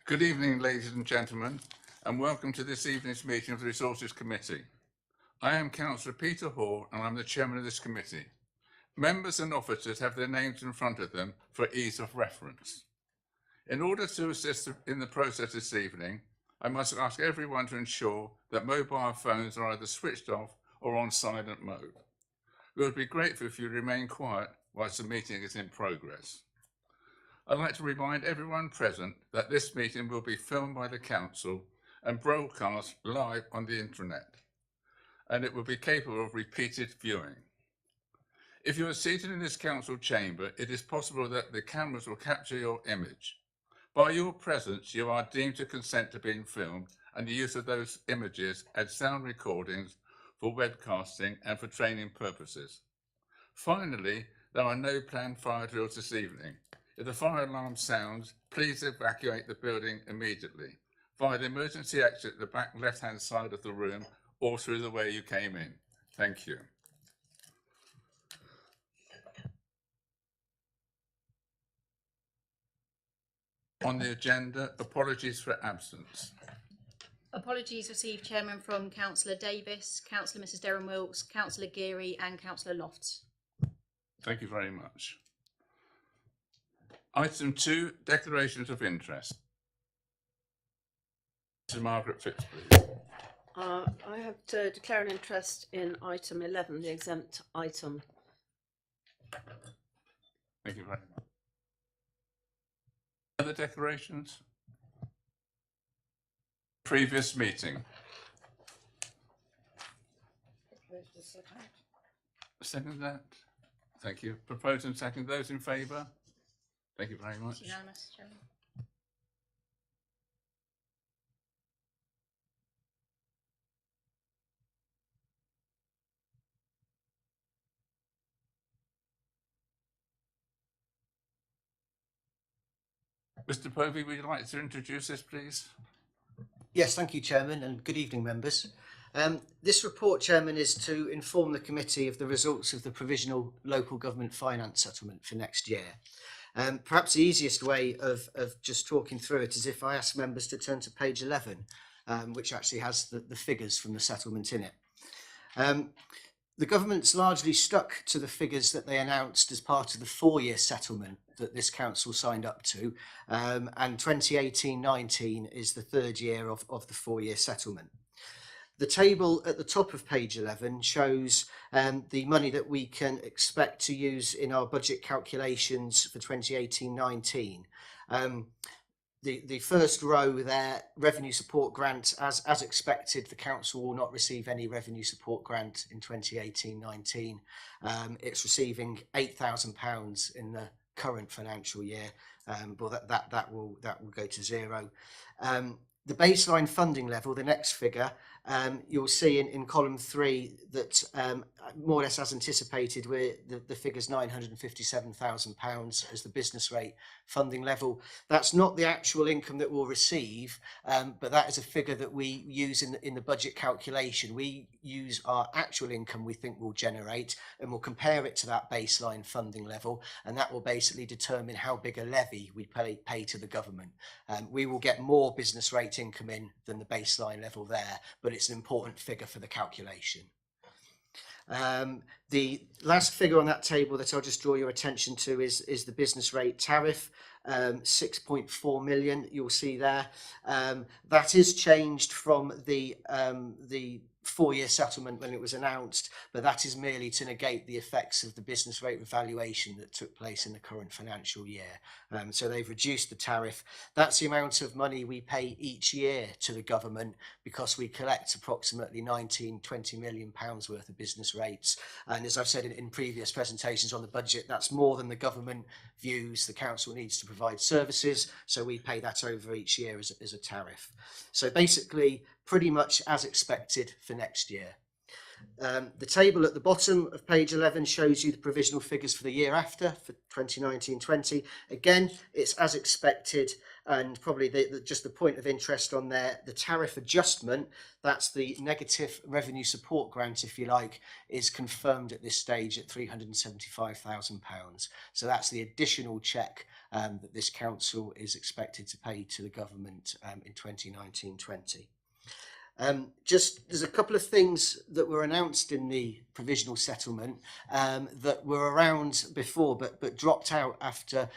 Good evening, ladies and gentlemen, and welcome to this evening's meeting of the Resources Committee. I am Councillor Peter Hall, and I'm the chairman of this committee. Members and officers have their names in front of them for ease of reference. In order to assist in the process this evening, I must ask everyone to ensure that mobile phones are either switched off or on silent mode. We would be grateful if you remain quiet whilst the meeting is in progress. I'd like to remind everyone present that this meeting will be filmed by the Council and broadcast live on the internet, and it will be capable of repeated viewing. If you are seated in this Council chamber, it is possible that the cameras will capture your image. By your presence, you are deemed to consent to being filmed, and the use of those images as sound recordings for webcasting and for training purposes. Finally, there are no planned fire drills this evening. If the fire alarm sounds, please evacuate the building immediately via the emergency exit at the back left-hand side of the room or through the way you came in. Thank you. On the agenda, apologies for absence. Apologies received, Chairman, from Councillor Davis, Councillor Mrs Derren Wilkes, Councillor Geary and Councillor Lofts. Thank you very much. Item 2, declarations of interest. Mrs Margaret Phipps, please. I have to declare an interest in item 11, the exempt item. Thank you very much. Other declarations? Previous meeting. Second that. Thank you. Proposed and second. Those in favour? Thank you very much. It's unanimous, Chairman. Mr. Povey, would you like to introduce this, please? Yes, thank you, Chairman, and good evening, members. This report, Chairman, is to inform the committee of the results of the provisional local government finance settlement for next year. Perhaps the easiest way of just talking through it is if I ask members to turn to page 11, which actually has the figures from the settlement in it. The government's largely stuck to the figures that they announced as part of the 4-year settlement that this council signed up to, and 2018-19 is the 3rd year of the 4-year settlement. The table at the top of page 11 shows the money that we can expect to use in our budget calculations for 2018-19. The first row there, revenue support grant, as expected, the council will not receive any revenue support grant in 2018-19. It's receiving £8,000 in the current financial year, but that will go to zero. The baseline funding level, the next figure, you'll see in column 3 that more or less as anticipated, the figure's £957,000 as the business rate funding level. That's not the actual income that we'll receive, but that is a figure that we use in the budget calculation. We use our actual income we think we'll generate, and we'll compare it to that baseline funding level, and that will basically determine how big a levy we pay to the government. We will get more business rate income in than the baseline level there, but it's an important figure for the calculation. The last figure on that table that I'll just draw your attention to is the business rate tariff, 6.4 million. You'll see there that is changed from the 4-year settlement when it was announced, but that is merely to negate the effects of the business rate revaluation that took place in the current financial year. So they've reduced the tariff. That's the amount of money we pay each year to the government, because we collect approximately £19–20 million worth of business rates. And as I've said in previous presentations on the budget, that's more than the government views the council needs to provide services. So we pay that over each year as a tariff. So basically, pretty much as expected for next year. The table at the bottom of page 11 shows you the provisional figures for the year after, for 2019-20. Again, it's as expected, And probably just the point of interest on there, the tariff adjustment, that's the negative revenue support grant, if you like, is confirmed at this stage at £375,000. So that's the additional cheque that this council is expected to pay to the government in 2019-20. There's a couple of things that were announced in the provisional settlement that were around before but dropped out after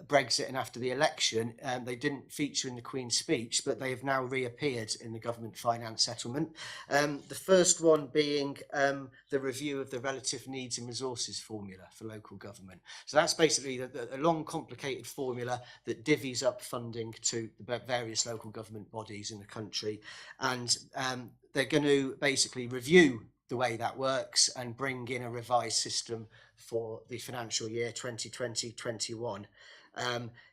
Brexit and after the election. They didn't feature in the Queen's speech, but they have now reappeared in the government finance settlement. The first one being the review of the relative needs and resources formula for local government. So that's basically a long, complicated formula that divvies up funding to the various local government bodies in the country. And they're going to basically review the way that works and bring in a revised system for the financial year 2020-21.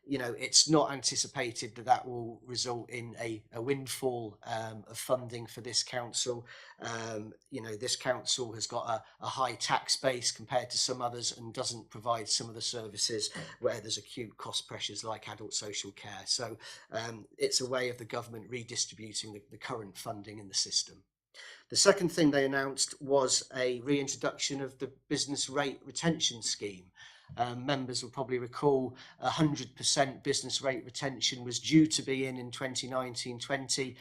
It's not anticipated that will result in a windfall of funding for this council. This council has got a high tax base compared to some others and doesn't provide some of the services where there's acute cost pressures like adult social care. So it's a way of the government redistributing the current funding in the system. The second thing they announced was a reintroduction of the business rate retention scheme. Members will probably recall 100% business rate retention was due to be in 2019-20.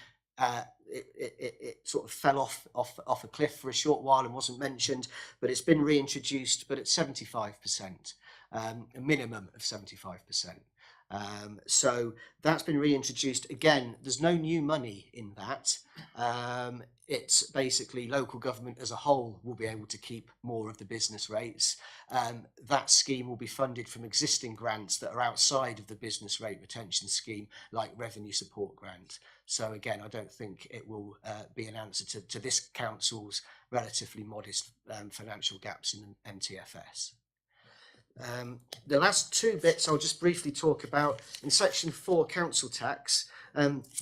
It sort of fell off a cliff for a short while and wasn't mentioned, but it's been reintroduced, but at 75%, a minimum of 75%. So that's been reintroduced. Again, there's no new money in that. It's basically local government as a whole will be able to keep more of the business rates. That scheme will be funded from existing grants that are outside of the business rate retention scheme, like revenue support grant. So again, I don't think it will be an answer to this council's relatively modest financial gaps in MTFS. The last two bits I'll just briefly talk about. In section 4, council tax,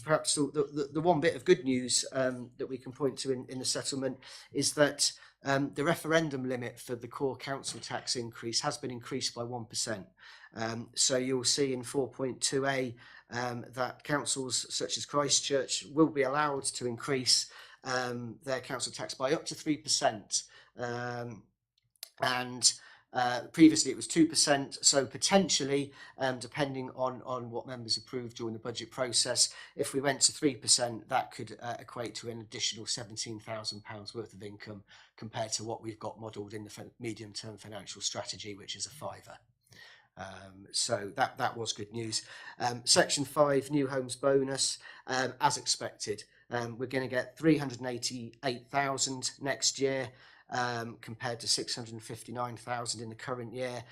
perhaps the one bit of good news that we can point to in the settlement is that the referendum limit for the core council tax increase has been increased by 1%. So you'll see in 4.2a that councils such as Christchurch will be allowed to increase their council tax by up to 3%. Previously it was 2%, so potentially, depending on what members approved during the budget process, if we went to 3%, that could equate to an additional £17,000 worth of income compared to what we've got modelled in the medium-term financial strategy, which is a fiver. So that was good news. Section 5, new homes bonus, as expected, we're going to get 388,000 next year. Compared to 659,000 in the current year.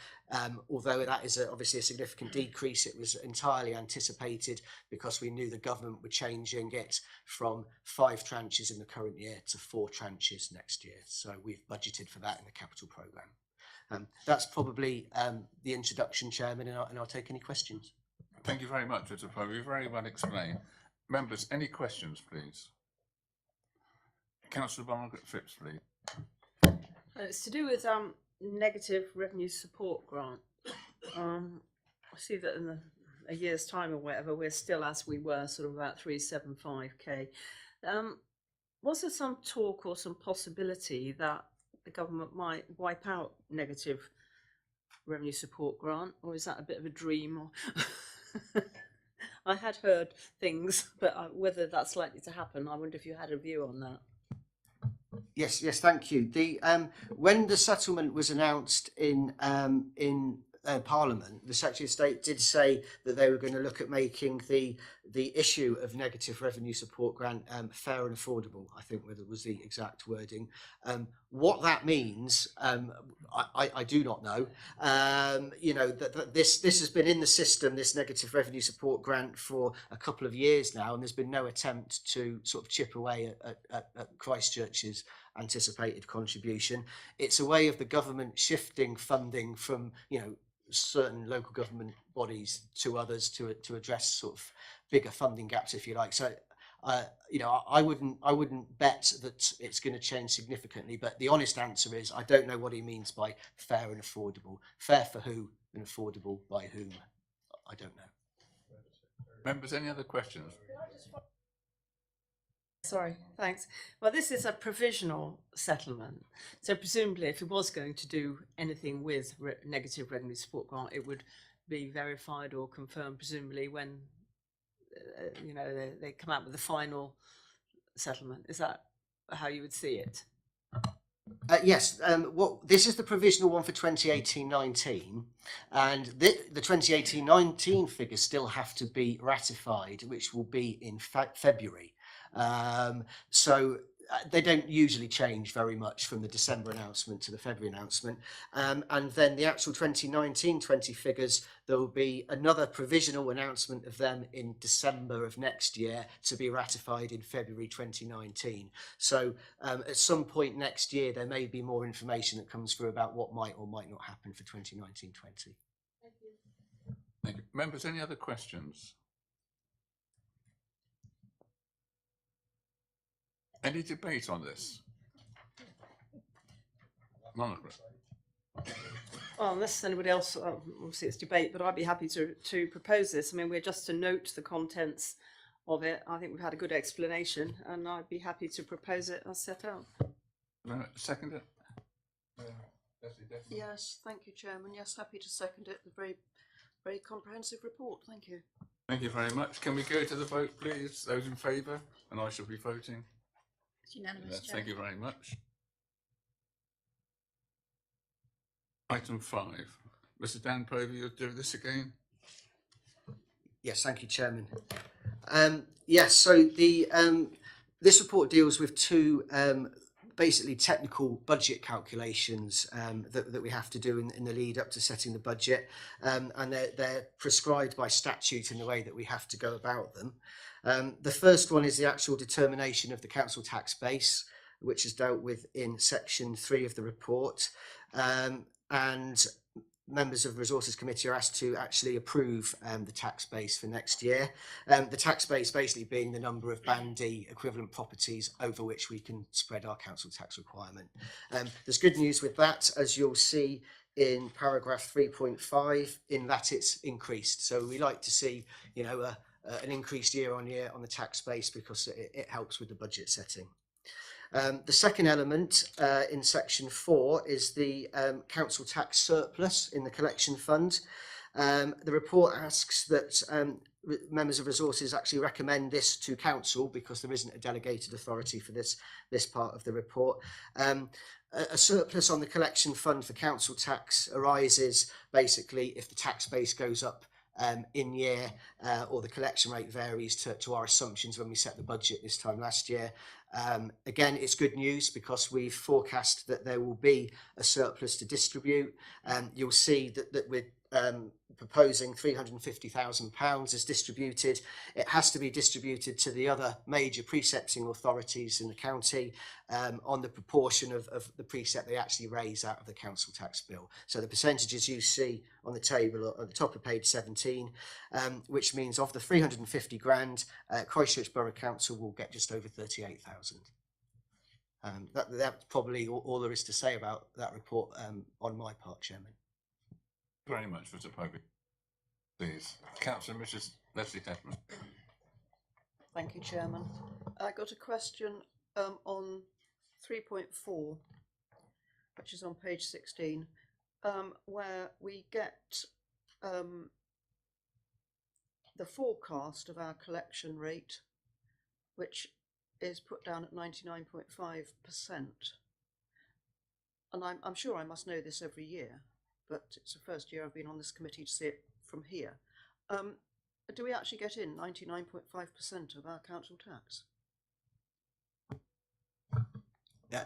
Although that is obviously a significant decrease, it was entirely anticipated because we knew the government were changing it from 5 tranches in the current year to 4 tranches next year. So we've budgeted for that in the capital programme. That's probably the introduction, Chairman, and I'll take any questions. Thank you very much, Mr. Poe. Very well explained. Members, any questions, please? Councillor Margaret Phipps, please. It's to do with negative revenue support grant. I see that in a year's time or whatever, we're still as we were, sort of about 375k. Was there some talk or some possibility that the government might wipe out negative revenue support grant, or is that a bit of a dream? Or I had heard things, but whether that's likely to happen, I wonder if you had a view on that. Yes, thank you. When the settlement was announced in Parliament, the Secretary of State did say that they were going to look at making the issue of negative revenue support grant fair and affordable, I think was the exact wording. What that means, I do not know. This has been in the system, this negative revenue support grant, for a couple of years now, and there's been no attempt to sort of chip away at Christchurch's anticipated contribution. It's a way of the government shifting funding from, certain local government bodies to others to address sort of bigger funding gaps, if you like. So I wouldn't bet that it's going to change significantly, but the honest answer is I don't know what he means by fair and affordable. Fair for who and affordable by whom? I don't know. Members, any other questions? Sorry, thanks. Well, this is a provisional settlement. So presumably if it was going to do anything with negative revenue support grant, it would be verified or confirmed presumably when, they come out with the final settlement. Is that how you would see it? Yes, this is the provisional one for 2018-19, and the 2018-19 figures still have to be ratified, which will be in February. So they don't usually change very much from the December announcement to the February announcement. And then the actual 2019-20 figures, there will be another provisional announcement of them in December of next year to be ratified in February 2019. So at some point next year, there may be more information that comes through about what might or might not happen for 2019-20. Thank you. Members, any other questions? Any debate on this? Margaret? Well, unless anybody else, obviously it's debate, but I'd be happy to propose this. I mean, we're just to note the contents of it. I think we've had a good explanation, and I'd be happy to propose it as set out. Second it? Yes, thank you, Chairman. Yes, happy to second it. A very, very comprehensive report. Thank you. Thank you very much. Can we go to the vote, please? Those in favour? And I shall be voting. It's unanimous, Yes, Chair. thank you very much. Item 5. Mr. Dan Povey, you'll do this again? Yes, thank you, Chairman. Yes, so this report deals with two basically technical budget calculations that we have to do in the lead up to setting the budget, and they're prescribed by statute in the way that we have to go about them. The first one is the actual determination of the council tax base, which is dealt with in section 3 of the report, and members of the Resources Committee are asked to actually approve the tax base for next year. The tax base basically being the number of Band D equivalent properties over which we can spread our council tax requirement. There's good news with that, as you'll see in paragraph 3.5, in that it's increased. So we like to see, an increased year on year on the tax base because it helps with the budget setting. The second element in section 4 is the council tax surplus in the collection fund. The report asks that members of Resources actually recommend this to council because there isn't a delegated authority for this part of the report. A surplus on the collection fund for council tax arises basically if the tax base goes up in year or the collection rate varies to our assumptions when we set the budget this time last year. Again, it's good news because we've forecast that there will be a surplus to distribute. You'll see that we're proposing £350,000 as distributed. It has to be distributed to the other major precepting authorities in the county on the proportion of the precept they actually raise out of the council tax bill. So the percentages you see on the table at the top of page 17, which means of the 350 grand, Christchurch Borough Council will get just over 38,000. That's probably all there is to say about that report on my part, Chairman. Very much, Mr. Povey. Please. Councillor Mrs. Leslie Hedman. Thank you, Chairman. I got a question on 3.4, which is on page 16, where we get the forecast of our collection rate, which is put down at 99.5%. And I'm sure I must know this every year, but it's the first year I've been on this committee to see it from here. Do we actually get in 99.5% of our council tax?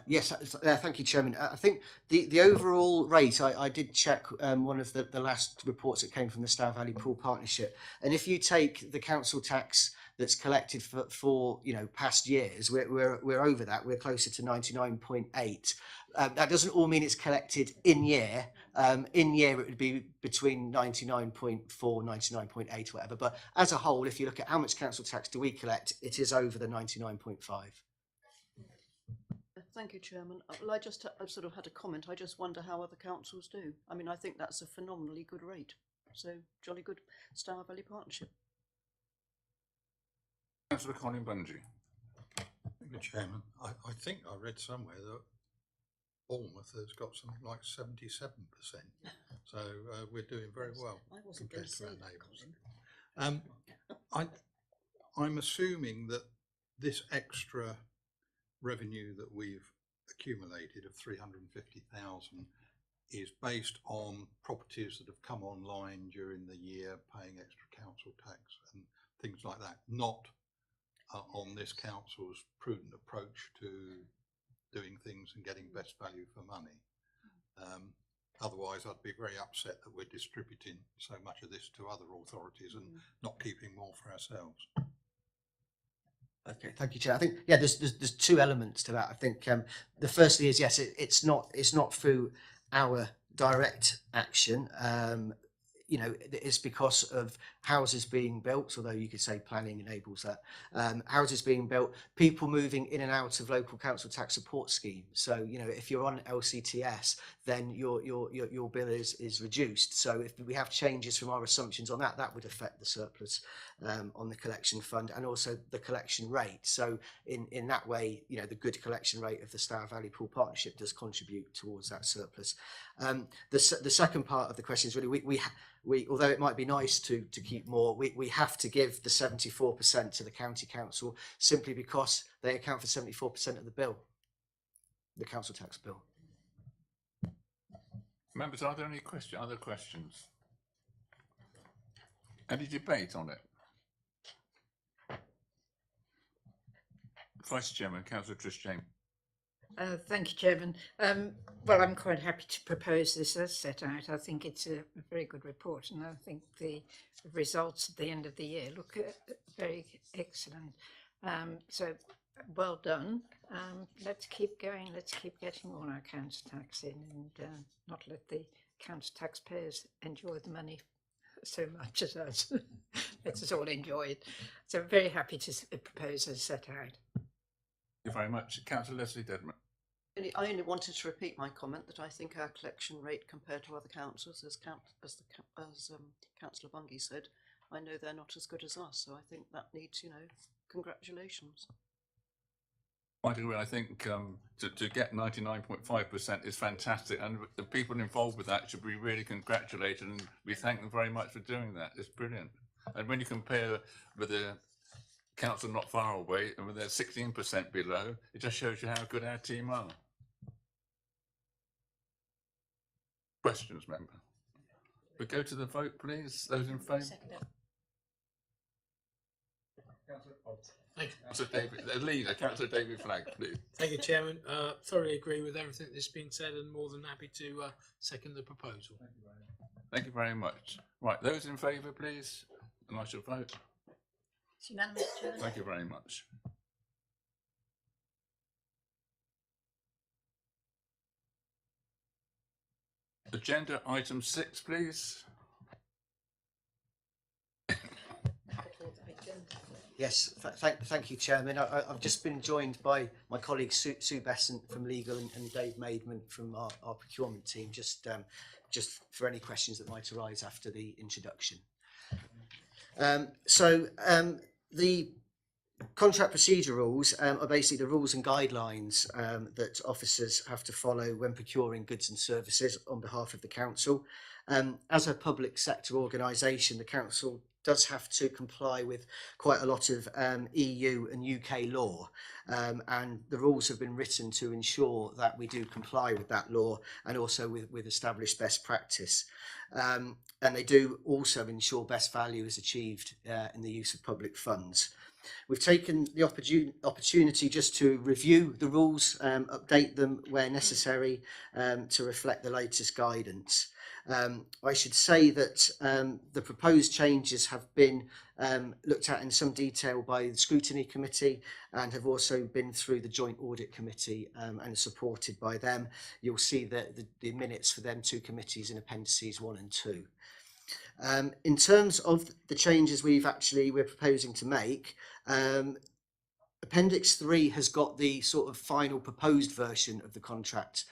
Yes, thank you, Chairman. I think the overall rate, I did check one of the last reports that came from the Stour Valley Pool Partnership, and if you take the council tax that's collected for past years, we're over that. We're closer to 99.8. That doesn't all mean it's collected in year. In year it would be between 99.4, 99.8, whatever. But as a whole, if you look at how much council tax do we collect, it is over the 99.5. Thank you, Chairman. Well, I've sort of had a comment. I just wonder how other councils do. I mean, I think that's a phenomenally good rate. So, jolly good Stour Valley Partnership. Councillor Colin Bungie. Thank you, Chairman. I think I read somewhere that Bournemouth has got something like 77%. So we're doing very well I wasn't going compared to to say our that, neighbours. I'm assuming that this extra revenue that we've accumulated of 350,000 is based on properties that have come online during the year paying extra council tax and things like that, not on this council's prudent approach to doing things and getting best value for money. Otherwise, I'd be very upset that we're distributing so much of this to other authorities and not keeping more for ourselves. Okay, thank you, Chair. I think there's two elements to that. I think the firstly is yes, it's not through our direct action. It's because of houses being built, although you could say planning enables that. Houses being built, people moving in and out of local council tax support schemes. So, if you're on LCTS, then your bill is reduced. So if we have changes from our assumptions on that, that would affect the surplus on the collection fund and also the collection rate. So in that way, the good collection rate of the Stour Valley Pool Partnership does contribute towards that surplus. The second part of the question is really we although it might be nice to keep more, we have to give the 74% to the county council simply because they account for 74% of the bill, the council tax bill. Members, are there any other questions? Any debate on it? Vice Chairman, Councillor Trish James. Thank you, Chairman. Well, I'm quite happy to propose this as set out. I think it's a very good report, and I think the results at the end of the year look very excellent. So well done. Let's keep going. Let's keep getting all our council tax in and not let the council taxpayers enjoy the money so much as us. Let us all enjoy it. So I'm very happy to propose as set out. Thank you very much. Councillor Leslie Dedman. I only wanted to repeat my comment that I think our collection rate compared to other councils, as Councillor Bungay said, I know they're not as good as us. So I think that needs, congratulations. I agree. I think to get 99.5% is fantastic, and the people involved with that should be really congratulated, and we thank them very much for doing that. It's brilliant. And when you compare with the council not far away and with their 16% below, it just shows you how good our team are. Questions, member? We go to the vote, please. Those in favour? Thank you. Councillor David, the leader, Councillor David Flagg, please. Thank you, Chairman. Thoroughly agree with everything that's been said and more than happy to second the proposal. Thank you very much. Right, those in favour, please, and I shall vote. It's unanimous, Chairman. Thank you very much. Agenda item 6, please. Yes, thank you, Chairman. I've just been joined by my colleagues Sue Besant from Legal and Dave Maidman from our procurement team, just for any questions that might arise after the introduction. The contract procedure rules are basically the rules and guidelines that officers have to follow when procuring goods and services on behalf of the council. As a public sector organisation, the council does have to comply with quite a lot of EU and UK law, and the rules have been written to ensure that we do comply with that law and also with established best practice. And they do also ensure best value is achieved in the use of public funds. We've taken the opportunity just to review the rules, update them where necessary to reflect the latest guidance. I should say that the proposed changes have been looked at in some detail by the Scrutiny Committee and have also been through the Joint Audit Committee and supported by them. You'll see the minutes for them two committees in appendices 1 and 2. In terms of the changes we're proposing to make, Appendix 3 has got the sort of final proposed version of the contract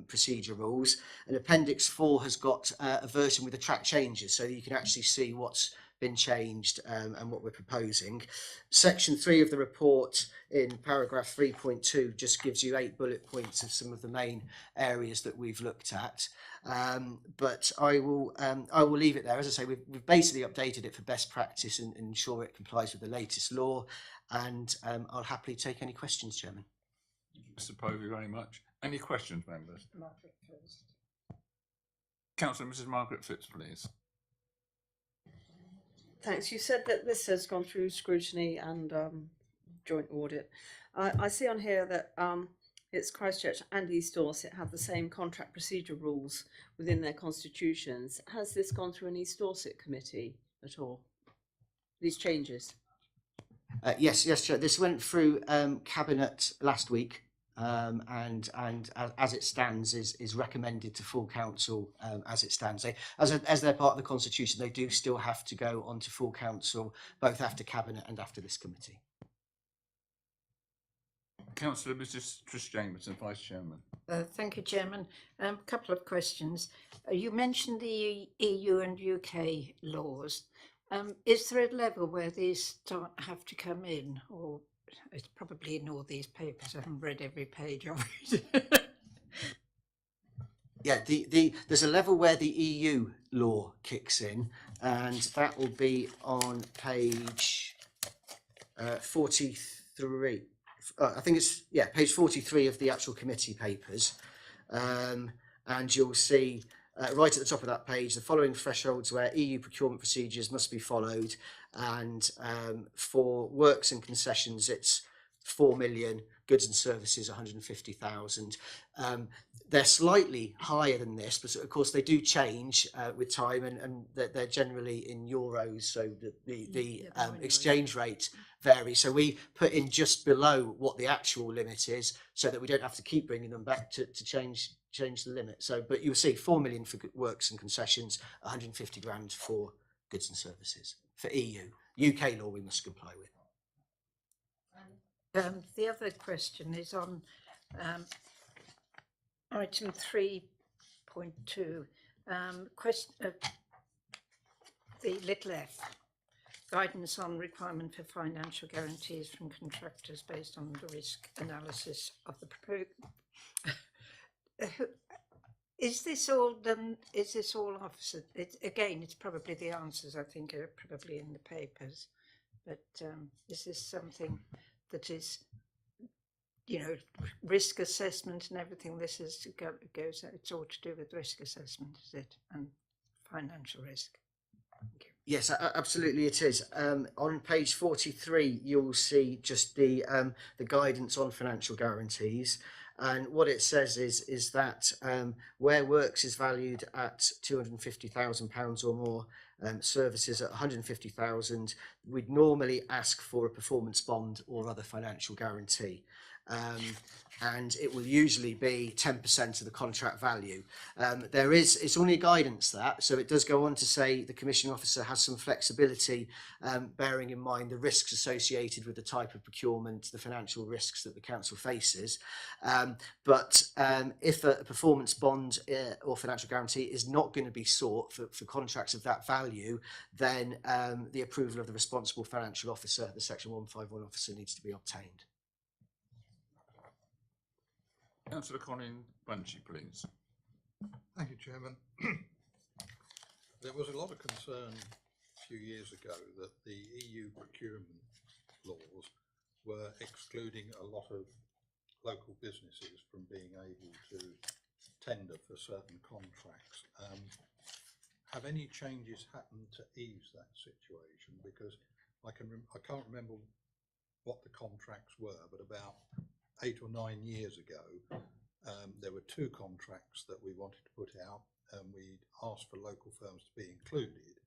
procedure rules, and Appendix 4 has got a version with the track changes, so you can actually see what's been changed and what we're proposing. Section 3 of the report in paragraph 3.2 just gives you 8 bullet points of some of the main areas that we've looked at. But I will leave it there. As I say, we've basically updated it for best practice and ensure it complies with the latest law. And I'll happily take any questions, Chairman. Mr. Povey, very much. Any questions, members? Margaret first. Councillor Mrs. Margaret Phipps, please. Thanks. You said that this has gone through scrutiny and joint audit. I see on here that it's Christchurch and East Dorset have the same contract procedure rules within their constitutions. Has this gone through an East Dorset committee at all? These changes? Yes, Chair. This went through Cabinet last week, and as it stands is recommended to full council as it stands. As they're part of the constitution, they do still have to go on to full council both after Cabinet and after this committee. Councillor Mrs. Trish-Jameson, Vice Chairman. Thank you, Chairman. A couple of questions. You mentioned the EU and UK laws. Is there a level where these don't have to come in, or it's probably in all these papers? I haven't read every page of it. Yeah, there's a level where the EU law kicks in, and that will be on page 43. I think it's page 43 of the actual committee papers, and you'll see right at the top of that page the following thresholds where EU procurement procedures must be followed, and for works and concessions it's 4 million, goods and services 150,000. They're slightly higher than this, but of course they do change with time, and they're generally in euros, so the exchange rate varies. So we put in just below what the actual limit is, so that we don't have to keep bringing them back to change the limit. So, but you'll see 4 million for works and concessions, 150 grand for goods and services for EU. UK law we must comply with. The other question is on item 3.2, the little f, guidance on requirement for financial guarantees from contractors based on the risk analysis of the proposed. Is this all done? Is this all officer? It's probably the answers I think are probably in the papers, but is this something that is, risk assessment and everything? This is goes. It's all to do with risk assessment, is it, and financial risk? Thank you. Yes, absolutely it is. On page 43, you'll see just the guidance on financial guarantees. And what it says is that where works is valued at £250,000 or more, services at 150,000, we'd normally ask for a performance bond or other financial guarantee. And it will usually be 10% of the contract value. It's only a guidance that, so it does go on to say the commissioning officer has some flexibility, bearing in mind the risks associated with the type of procurement, the financial risks that the council faces. But if a performance bond or financial guarantee is not going to be sought for contracts of that value, then the approval of the responsible financial officer, the Section 151 officer, needs to be obtained. Councillor Colin Bunchy, please. Thank you, Chairman. There was a lot of concern a few years ago that the EU procurement laws were excluding a lot of local businesses from being able to tender for certain contracts. Have any changes happened to ease that situation? Because I can't remember what the contracts were, but about 8 or 9 years ago, there were 2 contracts that we wanted to put out, and we asked for local firms to be included,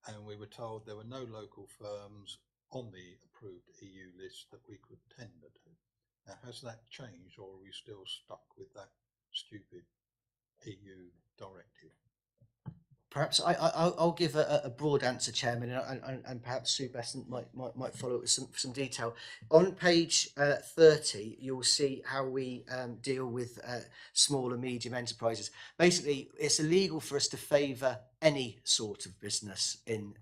and we were told there were no local firms on the approved EU list that we could tender to. Now, has that changed, or are we still stuck with that stupid EU directive? Perhaps I'll give a broad answer, Chairman, and perhaps Sue Besant might follow it with some detail. On page 30, you'll see how we deal with small and medium enterprises. Basically, it's illegal for us to favour any sort of business in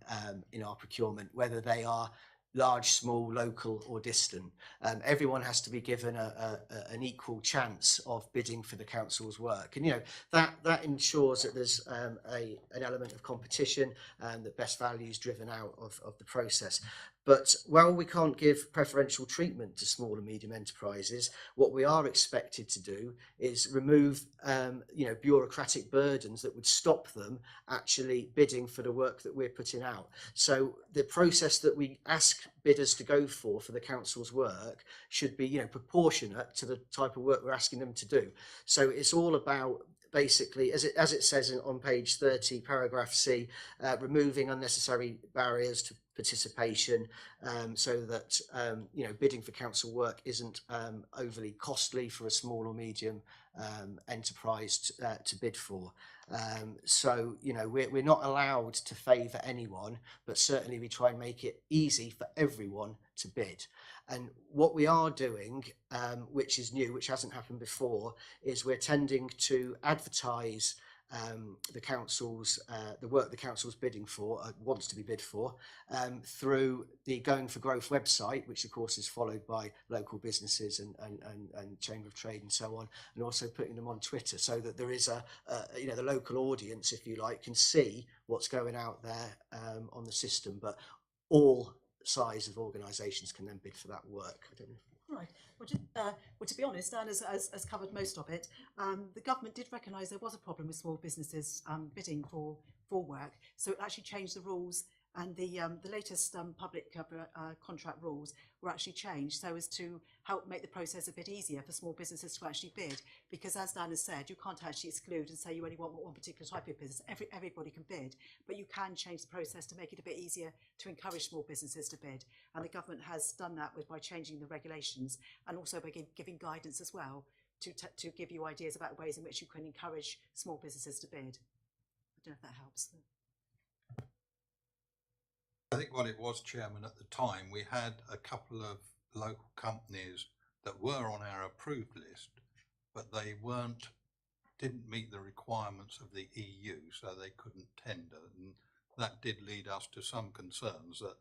our procurement, whether they are large, small, local or distant. Everyone has to be given an equal chance of bidding for the council's work, and that ensures that there's an element of competition and that best value is driven out of the process. But while we can't give preferential treatment to small and medium enterprises, what we are expected to do is remove bureaucratic burdens that would stop them actually bidding for the work that we're putting out. So the process that we ask bidders to go for the council's work should be proportionate to the type of work we're asking them to do. So it's all about, basically, as it says on page 30, paragraph C, removing unnecessary barriers to participation, so that bidding for council work isn't overly costly for a small or medium enterprise to bid for. So we're not allowed to favour anyone, but certainly we try and make it easy for everyone to bid. And what we are doing, which is new, which hasn't happened before, is we're tending to advertise the council's the work the council's bidding for, wants to be bid for, through the Going for Growth website, which of course is followed by local businesses and Chamber of Trade and so on, and also putting them on Twitter, so that there is the local audience, if you like, can see what's going out there on the system. But all size of organisations can then bid for that work. I don't know. Right. Well, to be honest, Dan has covered most of it. The government did recognise there was a problem with small businesses bidding for work, so it actually changed the rules, and the latest public contract rules were actually changed so as to help make the process a bit easier for small businesses to actually bid. Because as Dan has said, you can't actually exclude and say you only want one particular type of business. Everybody can bid, but you can change the process to make it a bit easier to encourage small businesses to bid. And the government has done that by changing the regulations, and also by giving guidance as well to give you ideas about ways in which you can encourage small businesses to bid. I don't know if that helps. I think what it was, Chairman, at the time, we had a couple of local companies that were on our approved list, but they didn't meet the requirements of the EU, so they couldn't tender. And that did lead us to some concerns that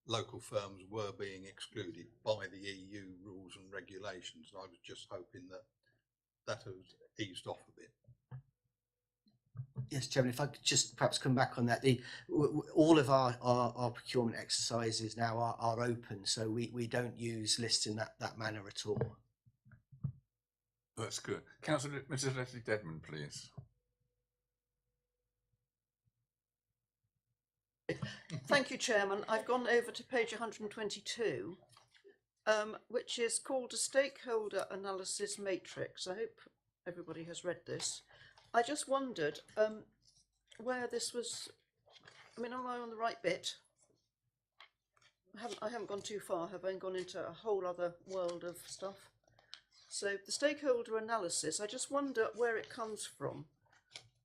local firms were being excluded by the EU rules and regulations. And I was just hoping that has eased off a bit. Yes, Chairman, if I could just perhaps come back on that. All of our procurement exercises now are open, so we don't use lists in that manner at all. That's good. Councillor Mrs. Leslie Dedman, please. Thank you, Chairman. I've gone over to page 122, which is called a stakeholder analysis matrix. I hope everybody has read this. I just wondered where this was. I mean, am I on the right bit? I haven't gone too far, have I? Gone into a whole other world of stuff. So the stakeholder analysis, I just wonder where it comes from.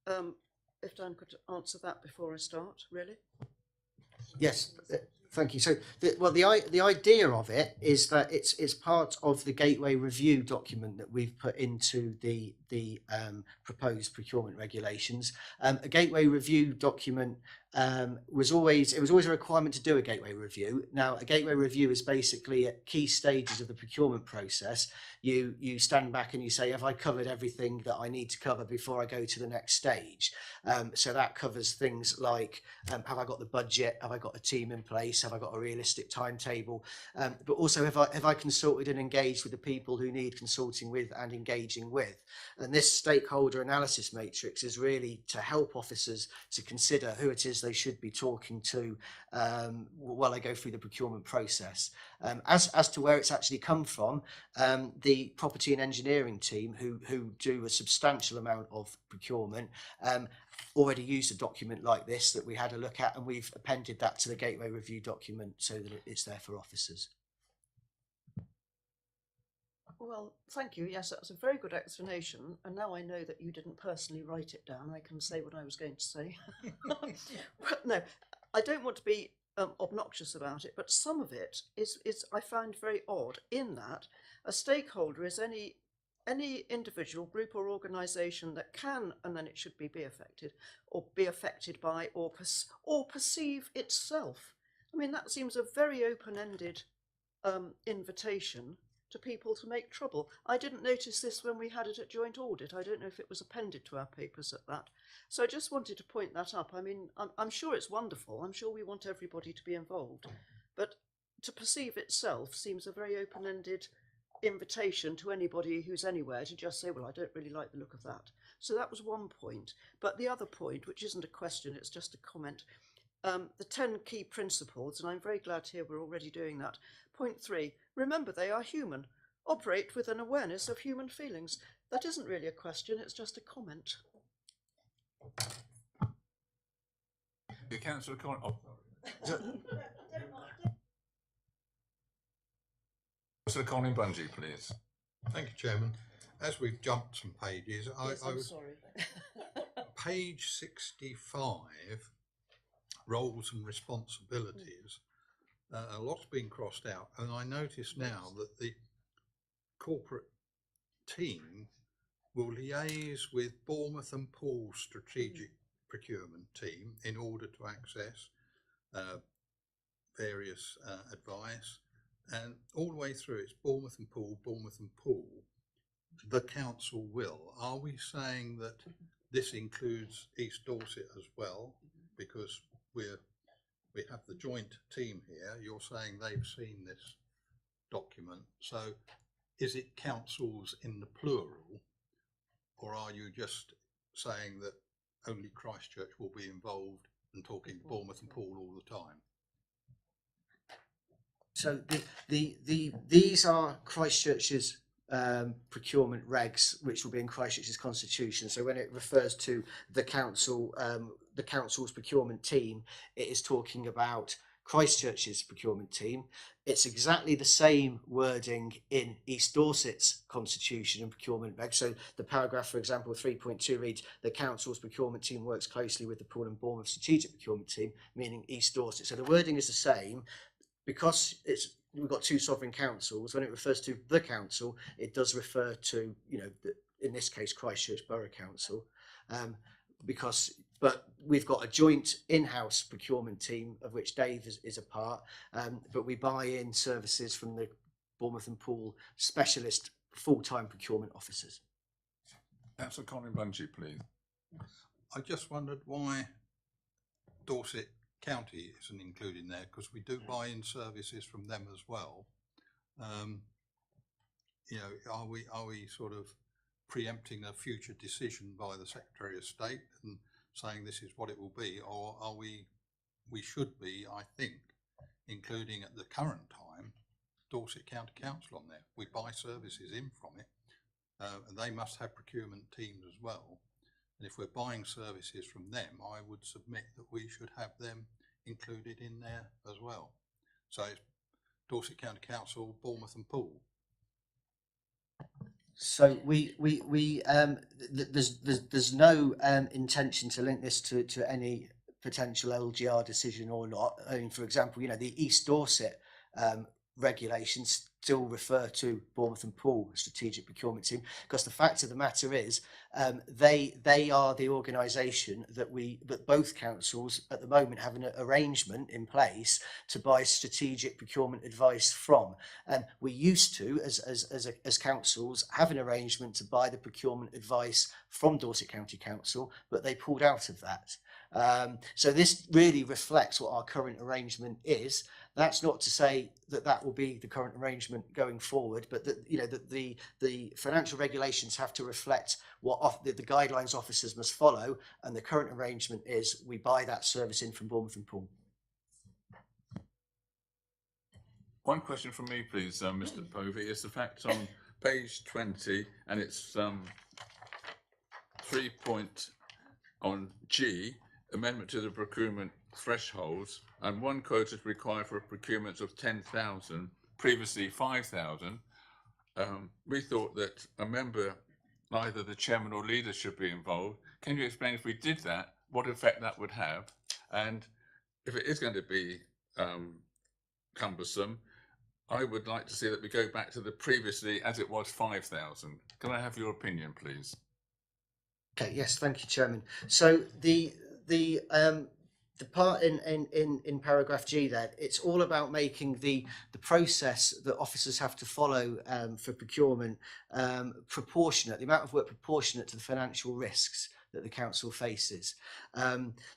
If Dan could answer that before I start, really. Yes, thank you. So, the idea of it is that it's part of the gateway review document that we've put into the proposed procurement regulations. A gateway review document was always a requirement to do a gateway review. Now, a gateway review is basically at key stages of the procurement process. You stand back and you say, have I covered everything that I need to cover before I go to the next stage? So that covers things like, have I got the budget? Have I got a team in place? Have I got a realistic timetable? But also, have I consulted and engaged with the people who need consulting with and engaging with? And this stakeholder analysis matrix is really to help officers to consider who it is they should be talking to while they go through the procurement process. As to where it's actually come from, the property and engineering team who do a substantial amount of procurement already used a document like this that we had a look at, and we've appended that to the gateway review document so that it's there for officers. well, thank you. Yes, that was a very good explanation. And now I know that you didn't personally write it down. I can say what I was going to say. But no, I don't want to be obnoxious about it, but some of it is I find very odd in that a stakeholder is any individual, group or organisation that can, and then it should be affected, or be affected by, or perceive itself. I mean, that seems a very open-ended invitation to people to make trouble. I didn't notice this when we had it at joint audit. I don't know if it was appended to our papers at that. So I just wanted to point that up. I mean, I'm sure it's wonderful. I'm sure we want everybody to be involved. But to perceive itself seems a very open-ended invitation to anybody who's anywhere to just say, well, I don't really like the look of that. So that was one point. But the other point, which isn't a question, it's just a comment, the 10 key principles, and I'm very glad to hear we're already doing that. Point 3, remember they are human. Operate with an awareness of human feelings. That isn't really a question, it's just a comment. The councillor comment. Oh, Councillor Colin Bungey, please. Thank you, Chairman. As we've jumped some pages, Yes, I I'm was sorry. page 65, roles and responsibilities. A lot's been crossed out, and I notice now that the corporate team will liaise with Bournemouth and Poole strategic procurement team in order to access various advice, and all the way through it's Bournemouth and Poole, the council will. Are we saying that this includes East Dorset as well? Because we have the joint team here. You're saying they've seen this document. So is it councils in the plural, or are you just saying that only Christchurch will be involved and talking to Bournemouth and Poole all the time? So these are Christchurch's procurement regs, which will be in Christchurch's constitution. So when it refers to the council's procurement team, it is talking about Christchurch's procurement team. It's exactly the same wording in East Dorset's constitution and procurement regs. So the paragraph, for example, 3.2 reads, the council's procurement team works closely with the Poole and Bournemouth strategic procurement team, meaning East Dorset. So the wording is the same. Because we've got two sovereign councils, when it refers to the council, it does refer to, in this case, Christchurch Borough Council, but we've got a joint in-house procurement team of which Dave is a part, but we buy in services from the Bournemouth and Poole specialist full-time procurement officers. Councillor Colin Bungey, please. I just wondered why Dorset County isn't included in there, because we do buy in services from them as well. Are we sort of preempting a future decision by the Secretary of State and saying this is what it will be, or are we should be, I think, including at the current time Dorset County Council on there. We buy services in from it, and they must have procurement teams as well. And if we're buying services from them, I would submit that we should have them included in there as well. So it's Dorset County Council, Bournemouth and Poole. So there's no intention to link this to any potential LGR decision or not. I mean, for example, the East Dorset regulations still refer to Bournemouth and Poole strategic procurement team, because the fact of the matter is they are the organisation that both councils at the moment have an arrangement in place to buy strategic procurement advice from. We used to, as councils, have an arrangement to buy the procurement advice from Dorset County Council, but they pulled out of that. So this really reflects what our current arrangement is. That's not to say that will be the current arrangement going forward, but that the financial regulations have to reflect what the guidelines officers must follow, and the current arrangement is we buy that service in from Bournemouth and Poole. One question from me, please, Mr. Povey, is the fact on page 20, and it's 3 point on G, amendment to the procurement thresholds, and one quota is required for procurements of 10,000, previously 5,000. we thought that a member, either the chairman or leader, should be involved. Can you explain, if we did that, what effect that would have? And if it is going to be cumbersome, I would like to see that we go back to the previously as it was 5,000. Can I have your opinion, please? Okay, yes, thank you, Chairman. So the part in paragraph G there, it's all about making the process that officers have to follow for procurement proportionate, the amount of work proportionate to the financial risks that the council faces.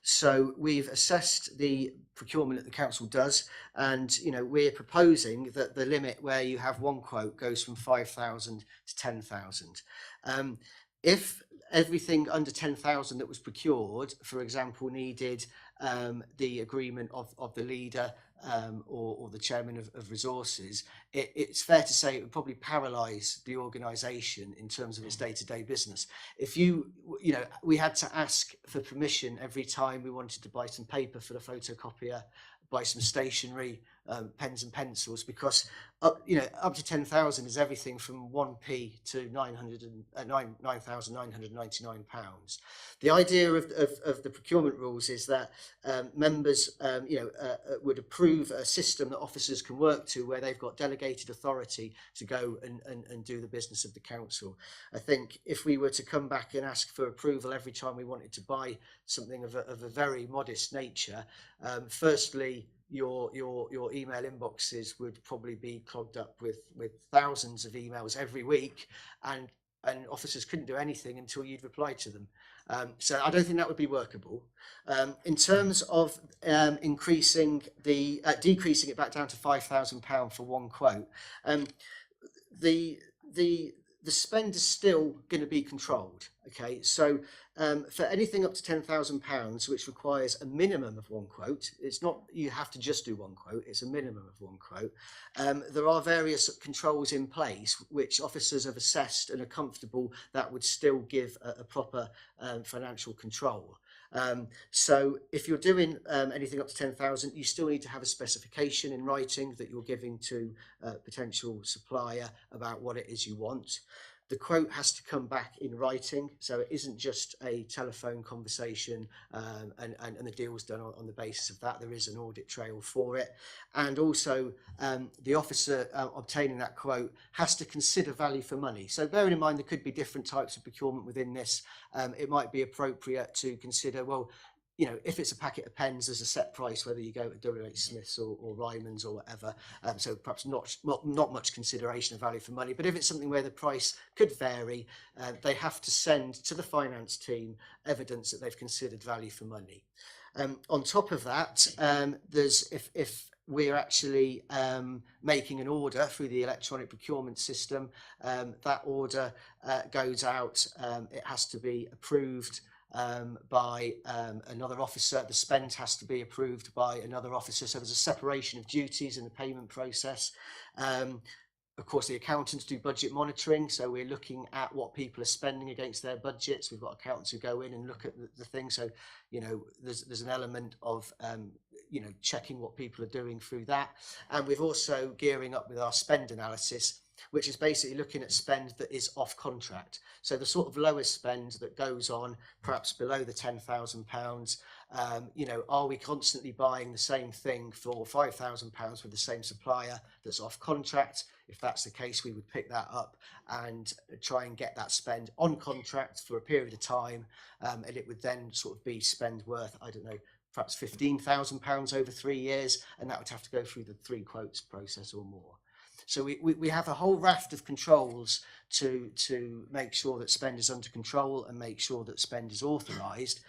So we've assessed the procurement that the council does, and we're proposing that the limit where you have one quote goes from 5,000 to 10,000. If everything under 10,000 that was procured, for example, needed the agreement of the leader or the chairman of resources, it's fair to say it would probably paralyse the organisation in terms of its day-to-day business. If we had to ask for permission every time we wanted to buy some paper for the photocopier, buy some stationery, pens and pencils, because up to 10,000 is everything from 1p to £9,999. The idea of the procurement rules is that members would approve a system that officers can work to, where they've got delegated authority to go and do the business of the council. I think if we were to come back and ask for approval every time we wanted to buy something of a very modest nature, firstly, your email inboxes would probably be clogged up with thousands of emails every week, and officers couldn't do anything until you'd replied to them. So I don't think that would be workable. In terms of decreasing it back down to £5,000 for one quote, the spend is still going to be controlled. Okay, so for anything up to £10,000, which requires a minimum of one quote, it's not you have to just do one quote, it's a minimum of one quote. There are various controls in place which officers have assessed and are comfortable that would still give a proper financial control. So if you're doing anything up to 10,000, you still need to have a specification in writing that you're giving to a potential supplier about what it is you want. The quote has to come back in writing, so it isn't just a telephone conversation and the deal's done on the basis of that. There is an audit trail for it. And also the officer obtaining that quote has to consider value for money. So bearing in mind there could be different types of procurement within this, it might be appropriate to consider, well, if it's a packet of pens, there's a set price, whether you go to WH Smith's or Ryman's or whatever. So perhaps not much consideration of value for money. But if it's something where the price could vary, they have to send to the finance team evidence that they've considered value for money. On top of that, there's if we're actually making an order through the electronic procurement system, that order goes out. It has to be approved by another officer. The spend has to be approved by another officer. So there's a separation of duties in the payment process. Of course, the accountants do budget monitoring, so we're looking at what people are spending against their budgets. We've got accountants who go in and look at the thing. So, there's an element of checking what people are doing through that. And we've also gearing up with our spend analysis, which is basically looking at spend that is off contract. So the sort of lowest spend that goes on, perhaps below the £10,000, are we constantly buying the same thing for £5,000 with the same supplier that's off contract? If that's the case, we would pick that up and try and get that spend on contract for a period of time. And it would then sort of be spend worth, I don't know, perhaps £15,000 over 3 years. And that would have to go through the 3 quotes process or more. So we have a whole raft of controls to make sure that spend is under control and make sure that spend is authorised.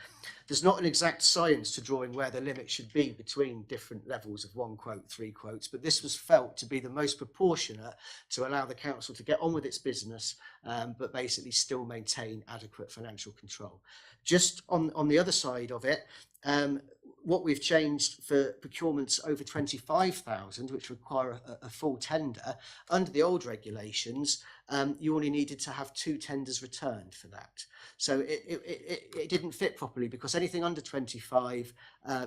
There's not an exact science to drawing where the limit should be between different levels of 1 quote, 3 quotes, but this was felt to be the most proportionate to allow the council to get on with its business, but basically still maintain adequate financial control. Just on the other side of it, what we've changed for procurements over 25,000, which require a full tender, under the old regulations, you only needed to have 2 tenders returned for that. So it didn't fit properly, because anything under 25,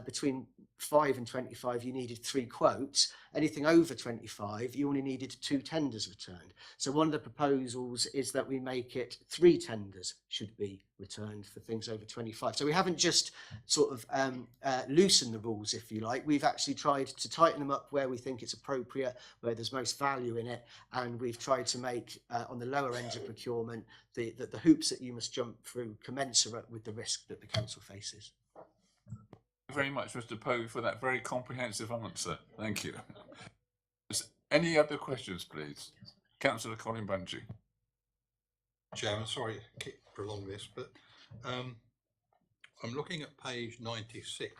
between 5 and 25, you needed 3 quotes. Anything over 25, you only needed 2 tenders returned. So one of the proposals is that we make it 3 tenders should be returned for things over 25. So we haven't just sort of loosened the rules, if you like. We've actually tried to tighten them up where we think it's appropriate, where there's most value in it, and we've tried to make on the lower end of procurement the hoops that you must jump through commensurate with the risk that the council faces. Thank you very much, Mr. Poe, for that very comprehensive answer. Thank you. Any other questions, please? Councillor Colin Bunchy. Chairman, sorry to prolong this, but I'm looking at page 96,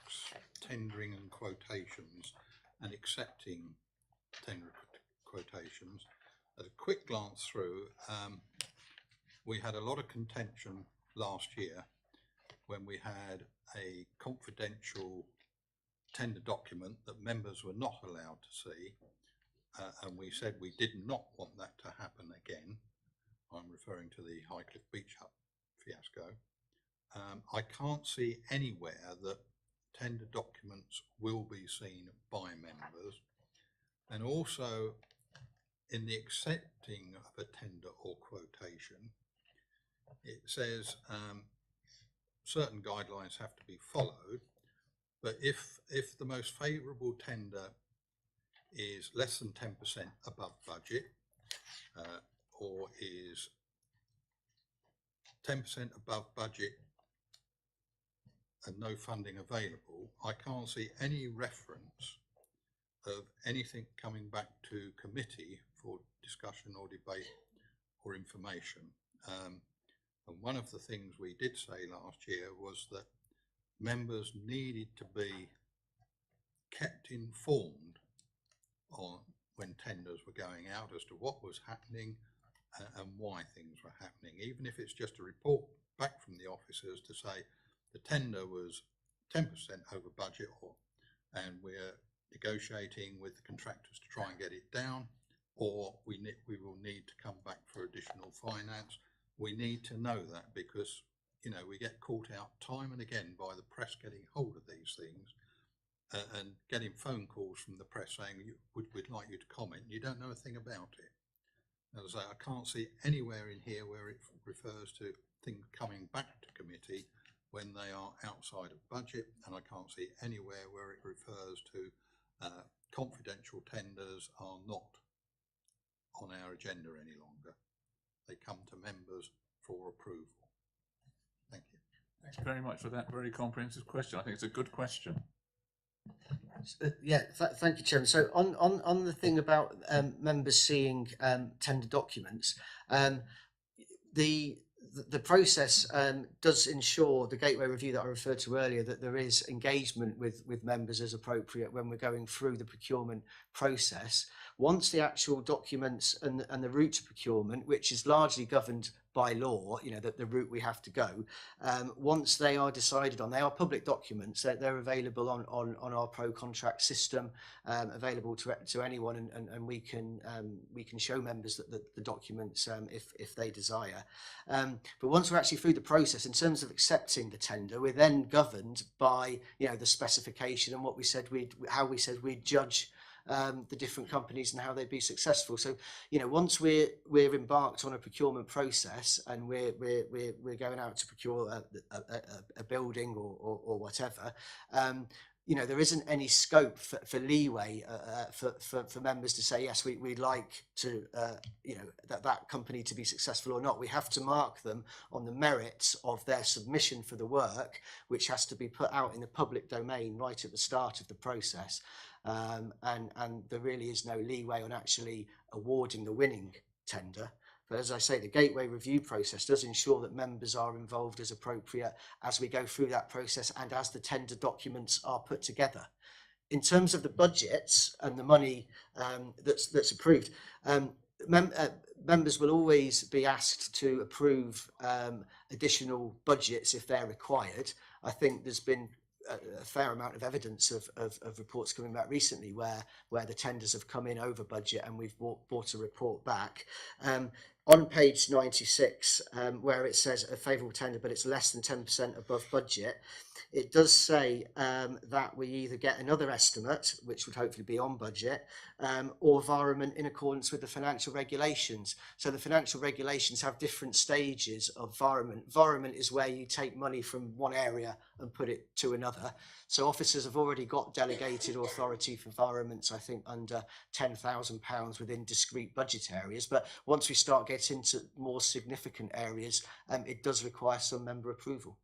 tendering and quotations and accepting tender quotations. At a quick glance through, we had a lot of contention last year when we had a confidential tender document that members were not allowed to see, and we said we did not want that to happen again. I'm referring to the Highcliffe Beach Hut fiasco. I can't see anywhere that tender documents will be seen by members, and also in the accepting of a tender or quotation, it says certain guidelines have to be followed, but if the most favourable tender is less than 10% above budget, or is 10% above budget and no funding available, I can't see any reference of anything coming back to committee for discussion or debate or information. And one of the things we did say last year was that members needed to be kept informed on when tenders were going out as to what was happening and why things were happening, even if it's just a report back from the officers to say the tender was 10% over budget, and we're negotiating with the contractors to try and get it down, or we will need to come back for additional finance. We need to know that, because we get caught out time and again by the press getting hold of these things and getting phone calls from the press saying we'd like you to comment. You don't know a thing about it. As I say, I can't see anywhere in here where it refers to things coming back to committee when they are outside of budget, and I can't see anywhere where it refers to confidential tenders are not on our agenda any longer. They come to members for approval. Thank you. Thanks very much for that very comprehensive question. I think it's a good question. Thank you, Chairman. So on the thing about members seeing tender documents, the process does ensure, the gateway review that I referred to earlier, that there is engagement with members as appropriate when we're going through the procurement process. Once the actual documents and the route to procurement, which is largely governed by law, the route we have to go, once they are decided on, they are public documents. They're available on our pro contract system, available to anyone, and we can show members that the documents if they desire. But once we're actually through the process, in terms of accepting the tender, we're then governed by the specification and how we said we'd judge the different companies and how they'd be successful. So once we're embarked on a procurement process and we're going out to procure a building or whatever, there isn't any scope for leeway for members to say, yes, we'd like to that company to be successful or not. We have to mark them on the merits of their submission for the work, which has to be put out in the public domain right at the start of the process. And there really is no leeway on actually awarding the winning tender. But as I say, the gateway review process does ensure that members are involved as appropriate as we go through that process and as the tender documents are put together. In terms of the budgets and the money that's approved, members will always be asked to approve additional budgets if they're required. I think there's been a fair amount of evidence of reports coming back recently where the tenders have come in over budget and we've brought a report back. on page 96, where it says a favourable tender, but it's less than 10% above budget, it does say that we either get another estimate, which would hopefully be on budget, or environment in accordance with the financial regulations. So the financial regulations have different stages of environment. Environment is where you take money from one area and put it to another. So officers have already got delegated authority for environments, I think, under £10,000 within discrete budget areas. But once we start getting into more significant areas, it does require some member approval.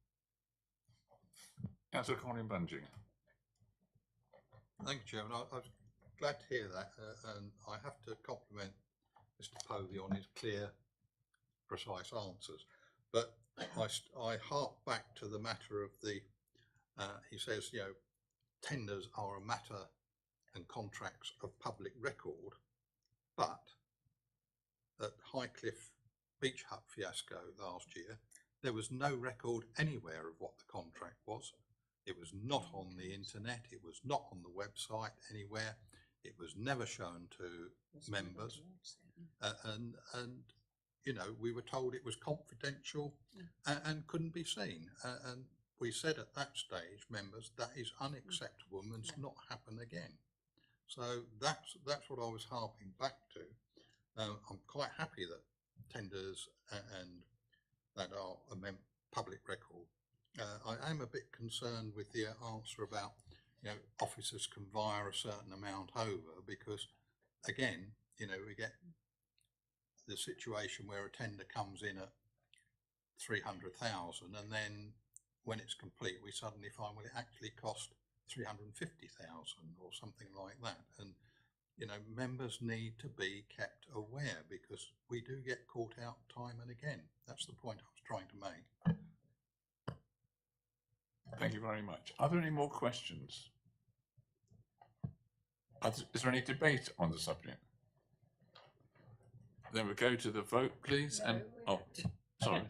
Councillor Colin Bunting. Thank you, Chairman. I was glad to hear that, and I have to compliment Mr. Povey on his clear, precise answers. But I hark back to the matter of the, he says, you know, tenders are a matter and contracts of public record, but at Highcliffe Beach Hut fiasco last year, there was no record anywhere of what the contract was. It was not on the internet, it was not on the website anywhere, it was never shown to members, and you know, we were told it was confidential and couldn't be seen, and we said at that stage, members, that is unacceptable and must not happen again. So that's what I was harping back to. I'm quite happy that tenders and that are a public record. I am a bit concerned with the answer about, you know, officers can via a certain amount over, because again, you know, we get the situation where a tender comes in at 300,000 and then when it's complete we suddenly find, well, it actually cost 350,000 or something like that. And you know, members need to be kept aware, because we do get caught out time and again. That's the point I was trying to make. Thank you very much. Are there any more questions? Is there any debate on the subject? Then we go to the vote, please. No, and oh, sorry.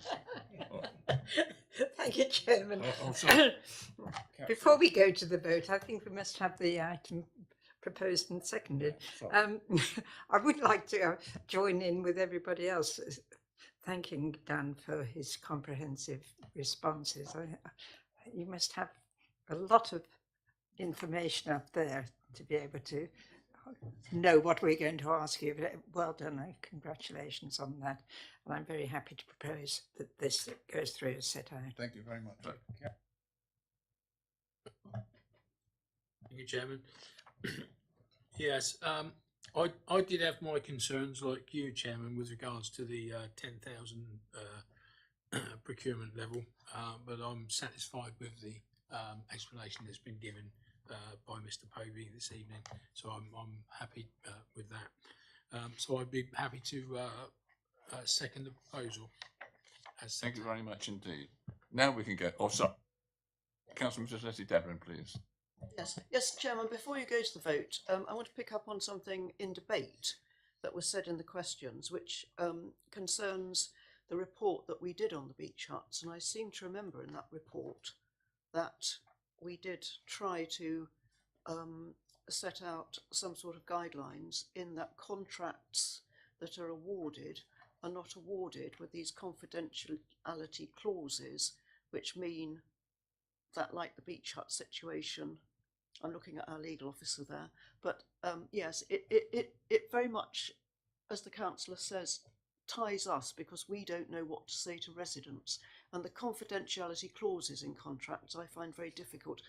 Thank you, Chairman. Sorry. Before we go to the vote, I think we must have the item proposed and seconded. I would like to join in with everybody else thanking Dan for his comprehensive responses. You must have a lot of information up there to be able to know what we're going to ask you. Well done, congratulations on that. And I'm very happy to propose that this goes through as set out. Thank you very much. Thank you, Chairman. Yes, I did have my concerns, like you, Chairman, with regards to the 10,000 procurement level, but I'm satisfied with the explanation that's been given by Mr. Povey this evening, so I'm happy with that. So I'd be happy to second the proposal. Thank you very much indeed. Now we can go. Oh, sorry. Councillor Mrs. Leslie Devlin, please. Yes, Chairman, before you go to the vote, I want to pick up on something in debate that was said in the questions, which concerns the report that we did on the beach huts. And I seem to remember in that report that we did try to set out some sort of guidelines in that contracts that are awarded are not awarded with these confidentiality clauses, which mean that, like the beach hut situation, I'm looking at our legal officer there, but yes, it very much, as the councillor says, ties us, because we don't know what to say to residents, and the confidentiality clauses in contracts I find very difficult.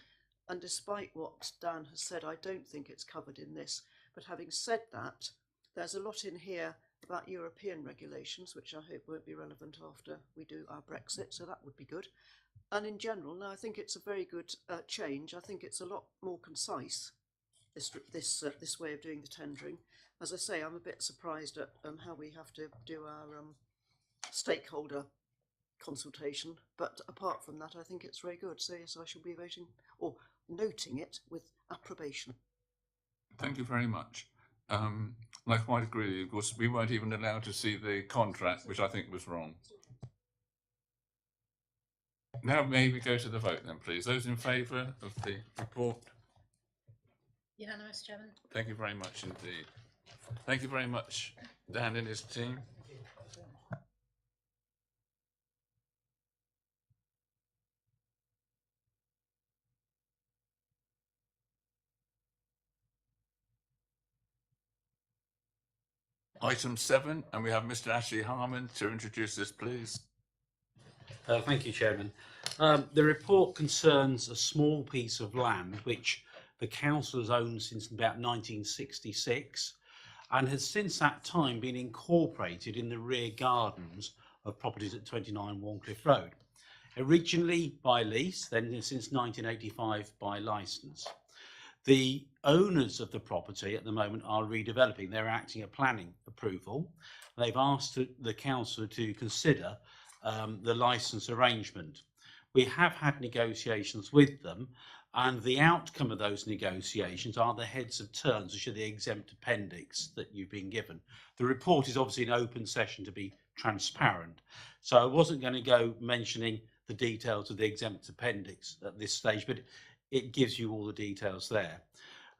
And despite what Dan has said, I don't think it's covered in this. But having said that, there's a lot in here about European regulations, which I hope won't be relevant after we do our Brexit, so that would be good. And in general, no, I think it's a very good change. I think it's a lot more concise, this way of doing the tendering. As I say, I'm a bit surprised at how we have to do our stakeholder consultation, but apart from that, I think it's very good. So yes, I shall be voting or noting it with approbation. Thank you very much. I quite agree. Of course, we weren't even allowed to see the contract, which I think was wrong. Now may we go to the vote then, please. Those in favour of the report? Unanimous, Chairman. Thank you very much indeed. Thank you very much, Dan and his team. Item 7, and we have Mr. Ashley Harmon to introduce this, please. Thank you, Chairman. The report concerns a small piece of land which the council has owned since about 1966 and has since that time been incorporated in the rear gardens of properties at 29 Warncliffe Road. Originally by lease, then since 1985 by licence. The owners of the property at the moment are redeveloping. They're acting a planning approval. They've asked the council to consider the licence arrangement. We have had negotiations with them, and the outcome of those negotiations are the heads of terms, which are the exempt appendix that you've been given. The report is obviously an open session to be transparent, so I wasn't going to go mentioning the details of the exempt appendix at this stage, but it gives you all the details there.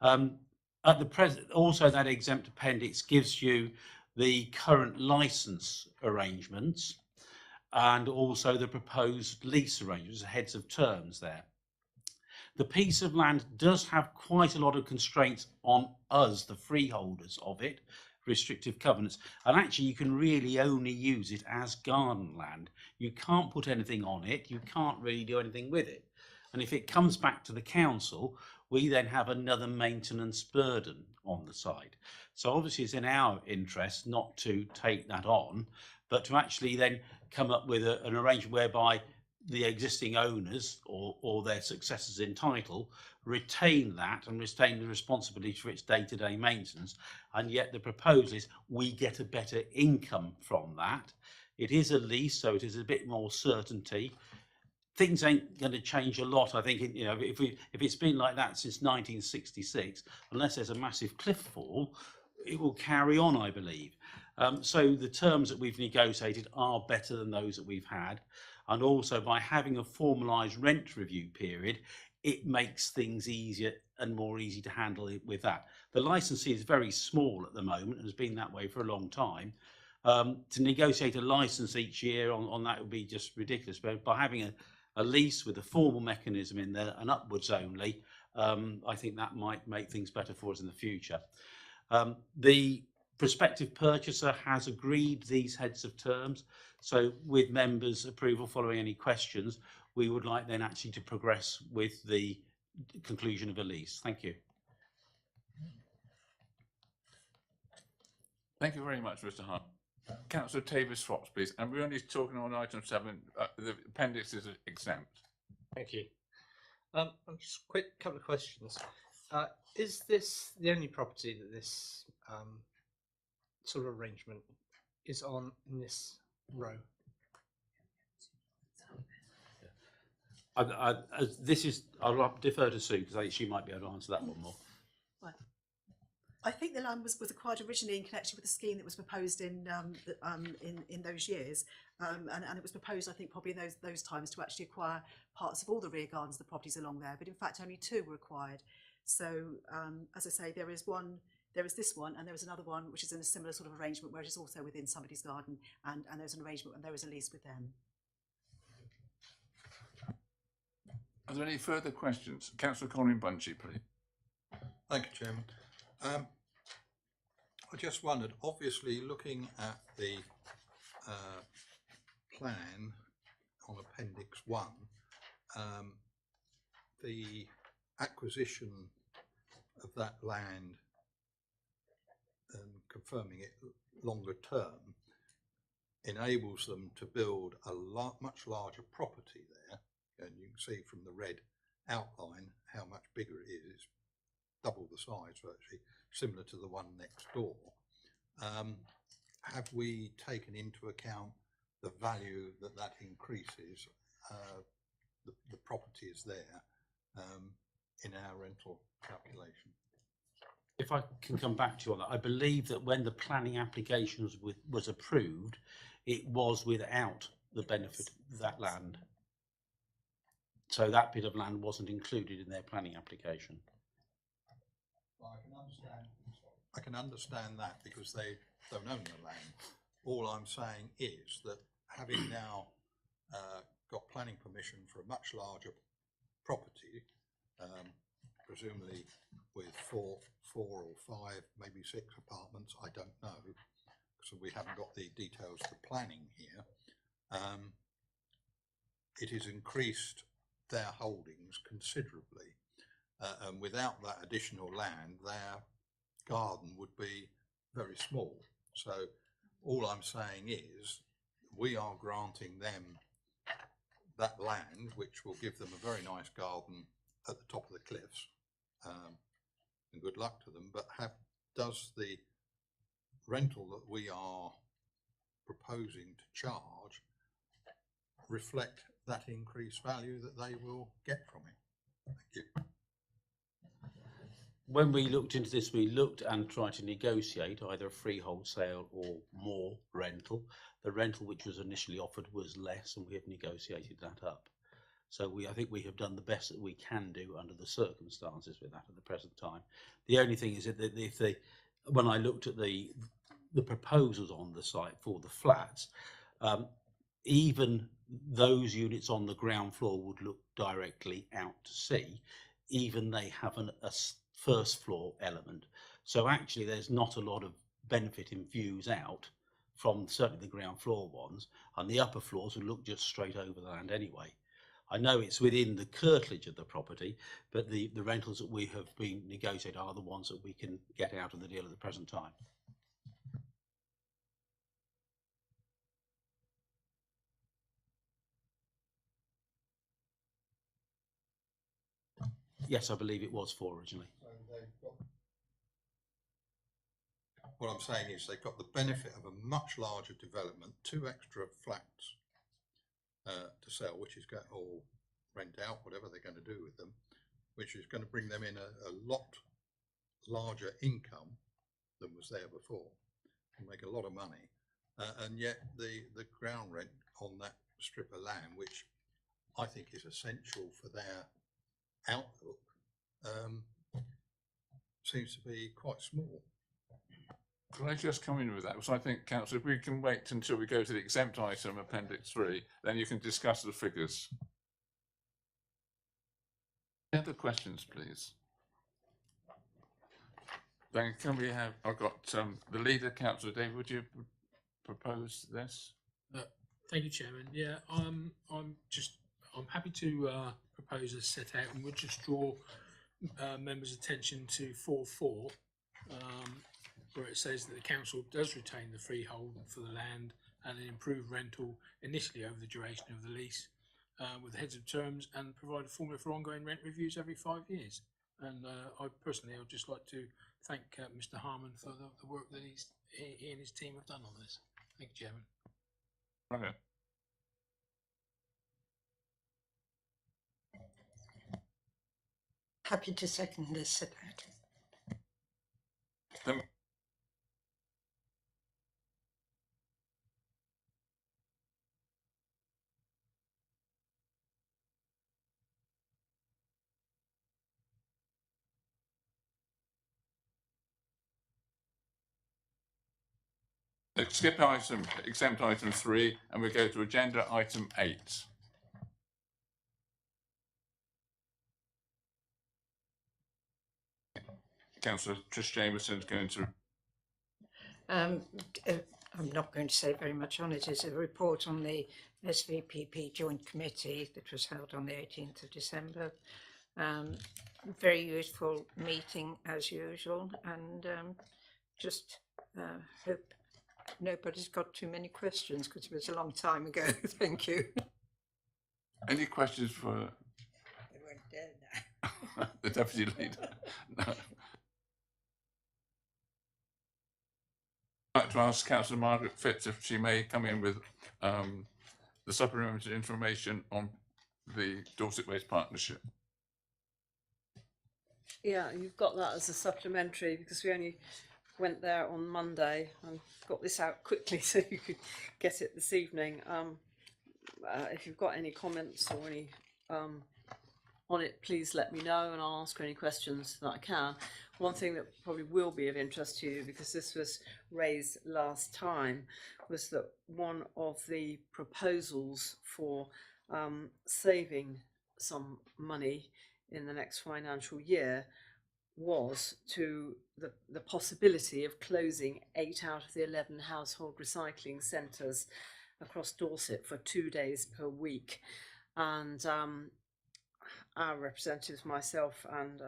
At the present, also that exempt appendix gives you the current licence arrangements and also the proposed lease arrangements, heads of terms there. The piece of land does have quite a lot of constraints on us, the freeholders of it, restrictive covenants, and actually you can really only use it as garden land. You can't put anything on it, you can't really do anything with it. And if it comes back to the council, we then have another maintenance burden on the site. So obviously it's in our interest not to take that on, but to actually then come up with an arrangement whereby the existing owners or their successors in title retain that and retain the responsibility for its day-to-day maintenance. And yet the proposal is we get a better income from that. It is a lease, so it is a bit more certainty. Things ain't going to change a lot. I think, if it's been like that since 1966, unless there's a massive cliff fall, it will carry on, I believe. So the terms that we've negotiated are better than those that we've had. And also by having a formalised rent review period, it makes things easier and more easy to handle it with that. The licensee is very small at the moment and has been that way for a long time. To negotiate a licence each year on that would be just ridiculous. But by having a lease with a formal mechanism in there and upwards only, I think that might make things better for us in the future. The prospective purchaser has agreed these heads of terms, so with members' approval following any questions, we would like then actually to progress with the conclusion of a lease. Thank you. Thank you very much, Mr. Hart. Councillor Tavis-Fox, please. And we're only talking on item 7. The appendix is exempt. Thank you. Just a quick couple of questions. Is this the only property that this sort of arrangement is on in this row? I'll defer to Sue because she might be able to answer that one more. Right. I think the land was acquired originally in connection with the scheme that was proposed in those years, and it was proposed, I think, probably in those times to actually acquire parts of all the rear gardens, the properties along there. But in fact, only 2 were acquired. So, as I say, there is this one, and there is another one which is in a similar sort of arrangement where it is also within somebody's garden, and there's an arrangement and there is a lease with them. Are there any further questions? Councillor Colin Bunchy, please. Thank you, Chairman. I just wondered, obviously looking at the plan on Appendix 1, the acquisition of that land and confirming it longer term enables them to build a much larger property there, and you can see from the red outline how much bigger it is. It's double the size virtually, similar to the one next door. Have we taken into account the value that increases? The property is there in our rental calculation. If I can come back to you on that, I believe that when the planning application was approved, it was without the benefit of that land. So that bit of land wasn't included in their planning application. Well, I can understand that because they don't own the land. All I'm saying is that having now got planning permission for a much larger property, presumably with four or five, maybe 6 apartments, I don't know, so we haven't got the details to planning here, it has increased their holdings considerably. And without that additional land, their garden would be very small. So all I'm saying is we are granting them that land, which will give them a very nice garden at the top of the cliffs. And good luck to them. But does the rental that we are proposing to charge reflect that increased value that they will get from it? Thank you. When we looked into this, we looked and tried to negotiate either a freehold sale or more rental. The rental which was initially offered was less, and we have negotiated that up. So I think we have done the best that we can do under the circumstances with that at the present time. The only thing is that when I looked at the proposals on the site for the flats, even those units on the ground floor would look directly out to sea. Even they have a first floor element. So actually there's not a lot of benefit in views out from certainly the ground floor ones, and the upper floors would look just straight over the land anyway. I know it's within the curtilage of the property, but the rentals that we have been negotiating are the ones that we can get out of the deal at the present time. Yes, I believe it was 4 originally. So what I'm saying is they've got the benefit of a much larger development, 2 extra flats to sell, which is going, or rent out, whatever they're going to do with them, which is going to bring them in a lot larger income than was there before, and make a lot of money. And yet the ground rent on that strip of land, which I think is essential for their outlook, seems to be quite small. Can I just come in with that? Because I think, Councillor, if we can wait until we go to the exempt item, Appendix 3, then you can discuss the figures. Any other questions, please? Then can we have, I've got the leader, Councillor David, would you propose this? Thank you, Chairman. Yeah, I'm happy to propose as set out, and we'll just draw members' attention to 4.4, where it says that the council does retain the freehold for the land and an improved rental initially over the duration of the lease, with the heads of terms, and provide a formula for ongoing rent reviews every 5 years. And I personally would just like to thank Mr. Harmon for the work that he and his team have done on this. Thank you, Chairman. Right. Happy to second this, set out. Then let's skip exempt item 3, and we go to agenda item 8. Councillor Trish Jameson is going to. I'm not going to say very much on it. It's a report on the SVPP Joint Committee that was held on the 18th of December. Very useful meeting as usual, and just hope nobody's got too many questions because it was a long time ago. Thank you. Any questions for They weren't there now. the Deputy Leader? No. I'd like to ask Councillor Margaret Fitz if she may come in with the supplementary information on the Dorset Waste Partnership. Yeah, you've got that as a supplementary because we only went there on Monday and got this out quickly so you could get it this evening. If you've got any comments or any on it, please let me know and I'll answer any questions that I can. One thing that probably will be of interest to you, because this was raised last time, was that one of the proposals for saving some money in the next financial year was to the possibility of closing 8 out of the 11 household recycling centres across Dorset for 2 days per week. And our representatives, myself and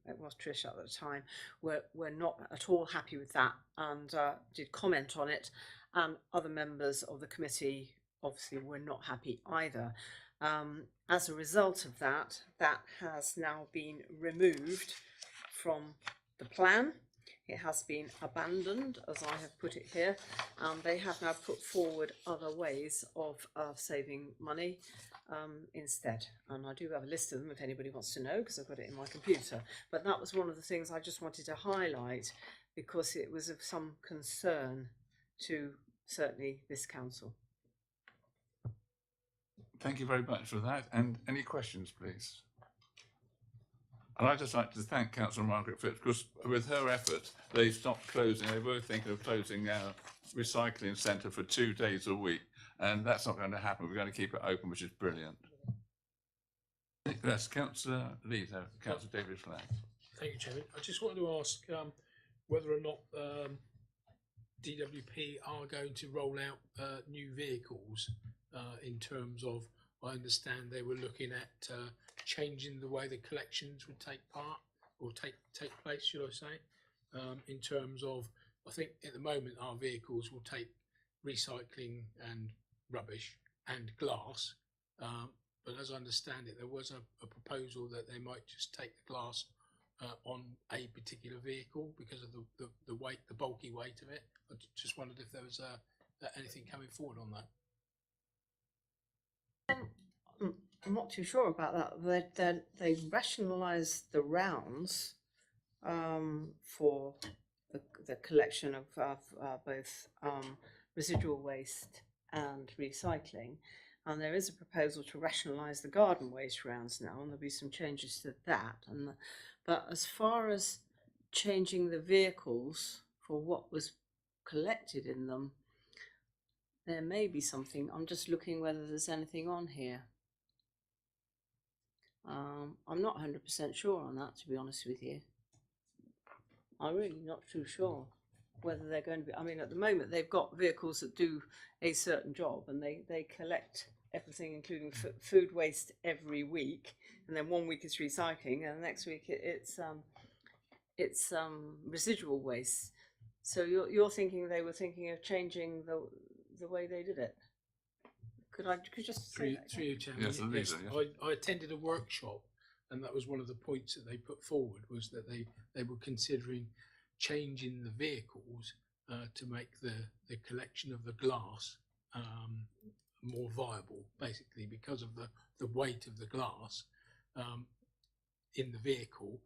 it was Trish at the time, were not at all happy with that and did comment on it. And other members of the committee obviously were not happy either. As a result of that, that has now been removed from the plan. It has been abandoned, as I have put it here. They have now put forward other ways of saving money instead. And I do have a list of them if anybody wants to know, because I've got it in my computer. But that was one of the things I just wanted to highlight because it was of some concern to certainly this council. Thank you very much for that. And any questions, please? And I'd just like to thank Councillor Margaret Phipps, because with her effort, they stopped closing. They were thinking of closing our recycling centre for 2 days a week, and that's not going to happen. We're going to keep it open, which is brilliant. Yes, Councillor Leader, Councillor David Flagg. Thank you, Chairman. I just wanted to ask whether or not DWP are going to roll out new vehicles in terms of, I understand they were looking at changing the way the collections would take part or take place, should I say, in terms of, I think at the moment our vehicles will take recycling and rubbish and glass, but as I understand it, there was a proposal that they might just take the glass on a particular vehicle because of the weight, the bulky weight of it. I just wondered if there was anything coming forward on that. I'm not too sure about that. They rationalised the rounds for the collection of both residual waste and recycling, and there is a proposal to rationalise the garden waste rounds now, and there'll be some changes to that. But as far as changing the vehicles for what was collected in them, there may be something. I'm just looking whether there's anything on here. I'm not 100% sure on that, to be honest with you. I'm really not too sure whether they're going to be. I mean, at the moment, they've got vehicles that do a certain job, and they collect everything, including food waste, every week. And then 1 week is recycling, and the next week it's residual waste. So you're thinking they were thinking of changing the way they did it? Could you just say that? Through you, Chairman. Yes, Yes, yes. I attended a workshop, and that was one of the points that they put forward, was that they were considering changing the vehicles to make the collection of the glass more viable, basically because of the weight of the glass in the vehicle,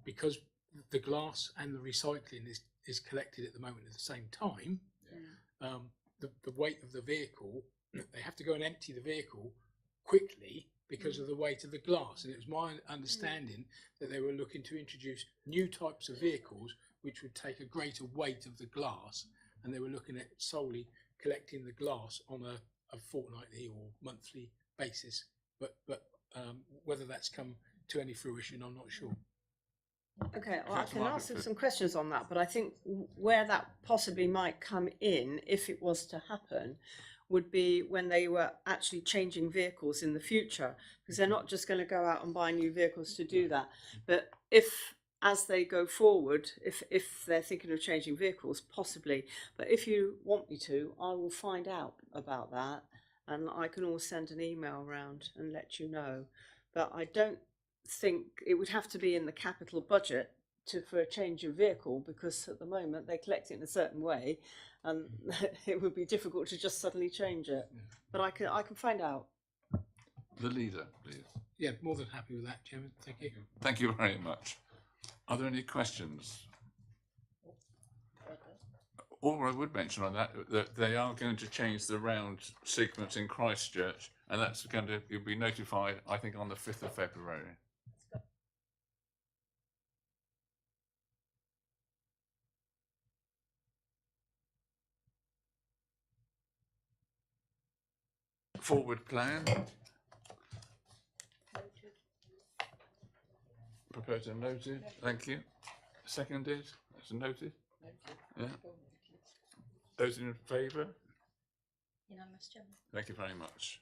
because the glass and the recycling is collected at the moment at the same time. The weight of the vehicle, they have to go and empty the vehicle quickly because of the weight of the glass. And it was my understanding that they were looking to introduce new types of vehicles which would take a greater weight of the glass, and they were looking at solely collecting the glass on a fortnightly or monthly basis. But whether that's come to any fruition, I'm not sure. Okay, well, I can ask some questions on that, but I think where that possibly might come in, if it was to happen, would be when they were actually changing vehicles in the future, because they're not just going to go out and buy new vehicles to do that. But if, as they go forward, if they're thinking of changing vehicles, possibly. But if you want me to, I will find out about that, and I can always send an email around and let you know. But I don't think it would have to be in the capital budget for a change of vehicle, because at the moment they collect it in a certain way, and it would be difficult to just suddenly change it. But I can find out. The Leader, please. Yeah, more than happy with that, Chairman. Thank you. Thank you very much. Are there any questions? All I would mention on that they are going to change the round sequence in Christchurch, and that's going to be notified, I think, on the 5th of February. Forward plan. proposed and noted. Thank you. Seconded. That's noted. Yeah. Those in favour? Unanimous, Chairman. Thank you very much.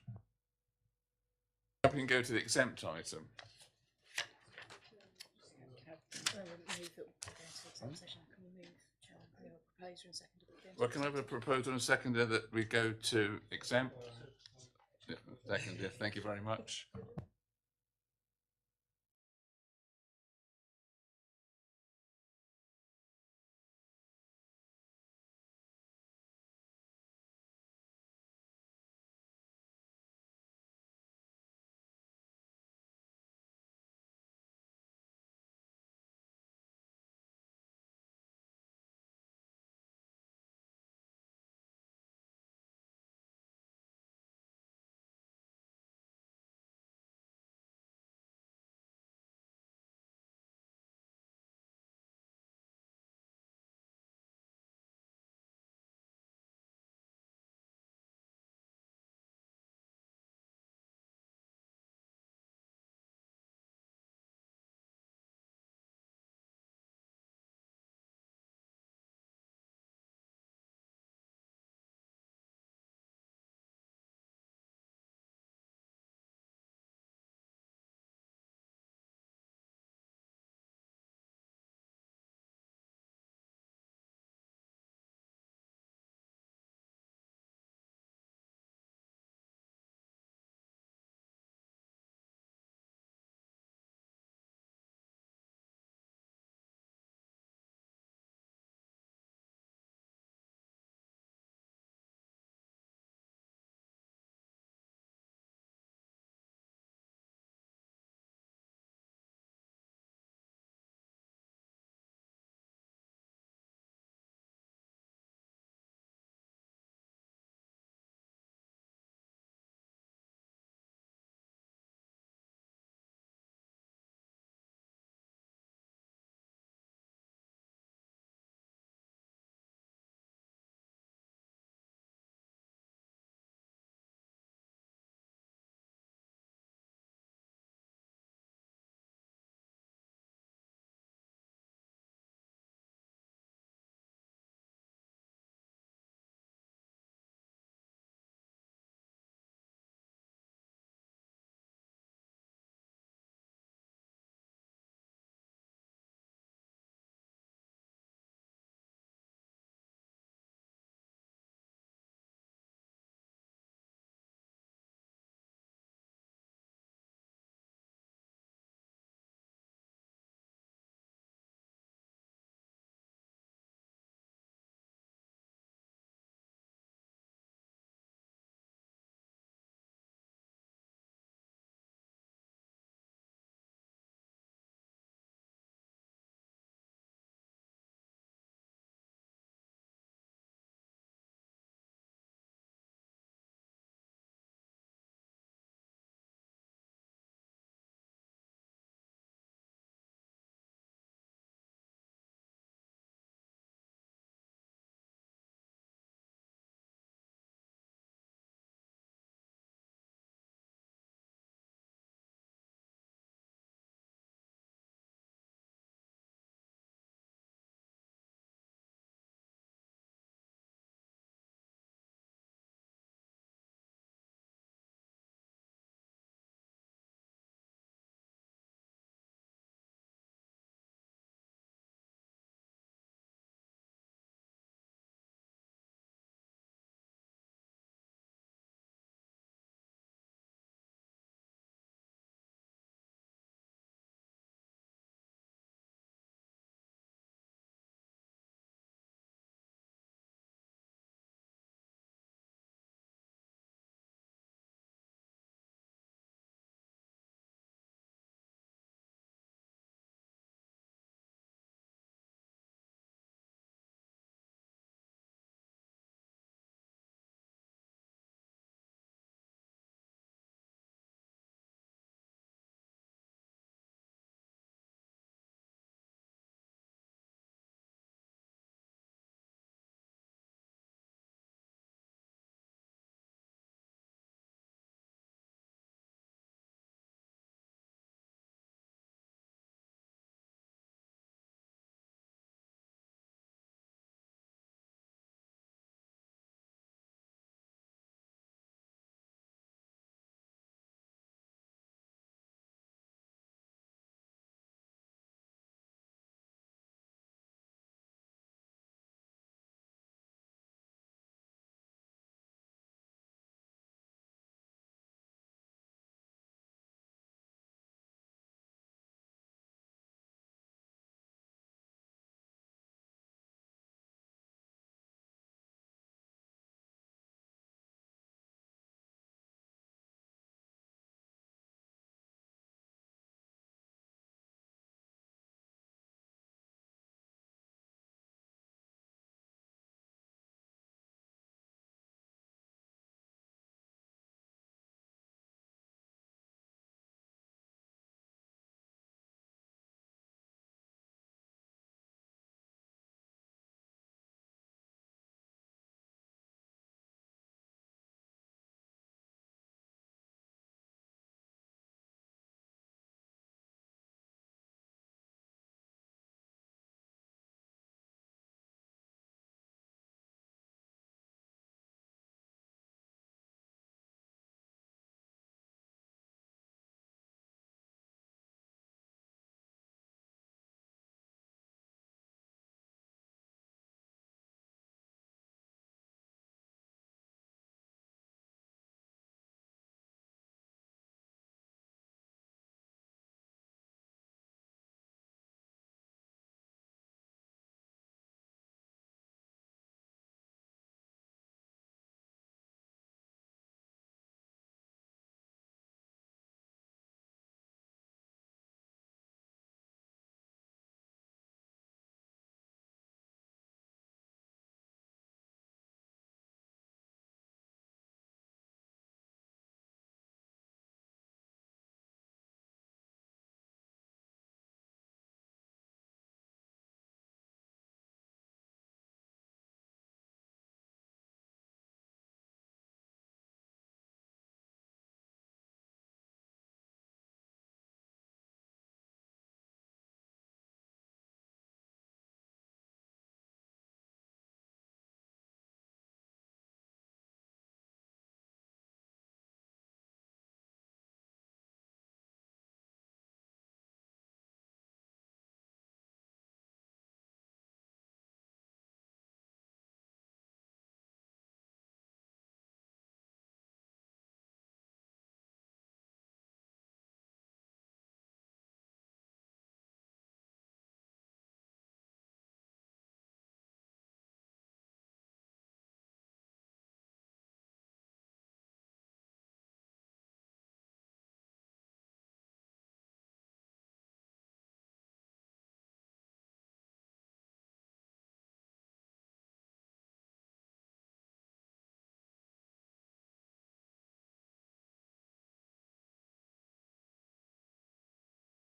Now we can go to the exempt item. Well, can I have a proposal and seconder that we go to exempt? Yeah, seconded. Thank you very much.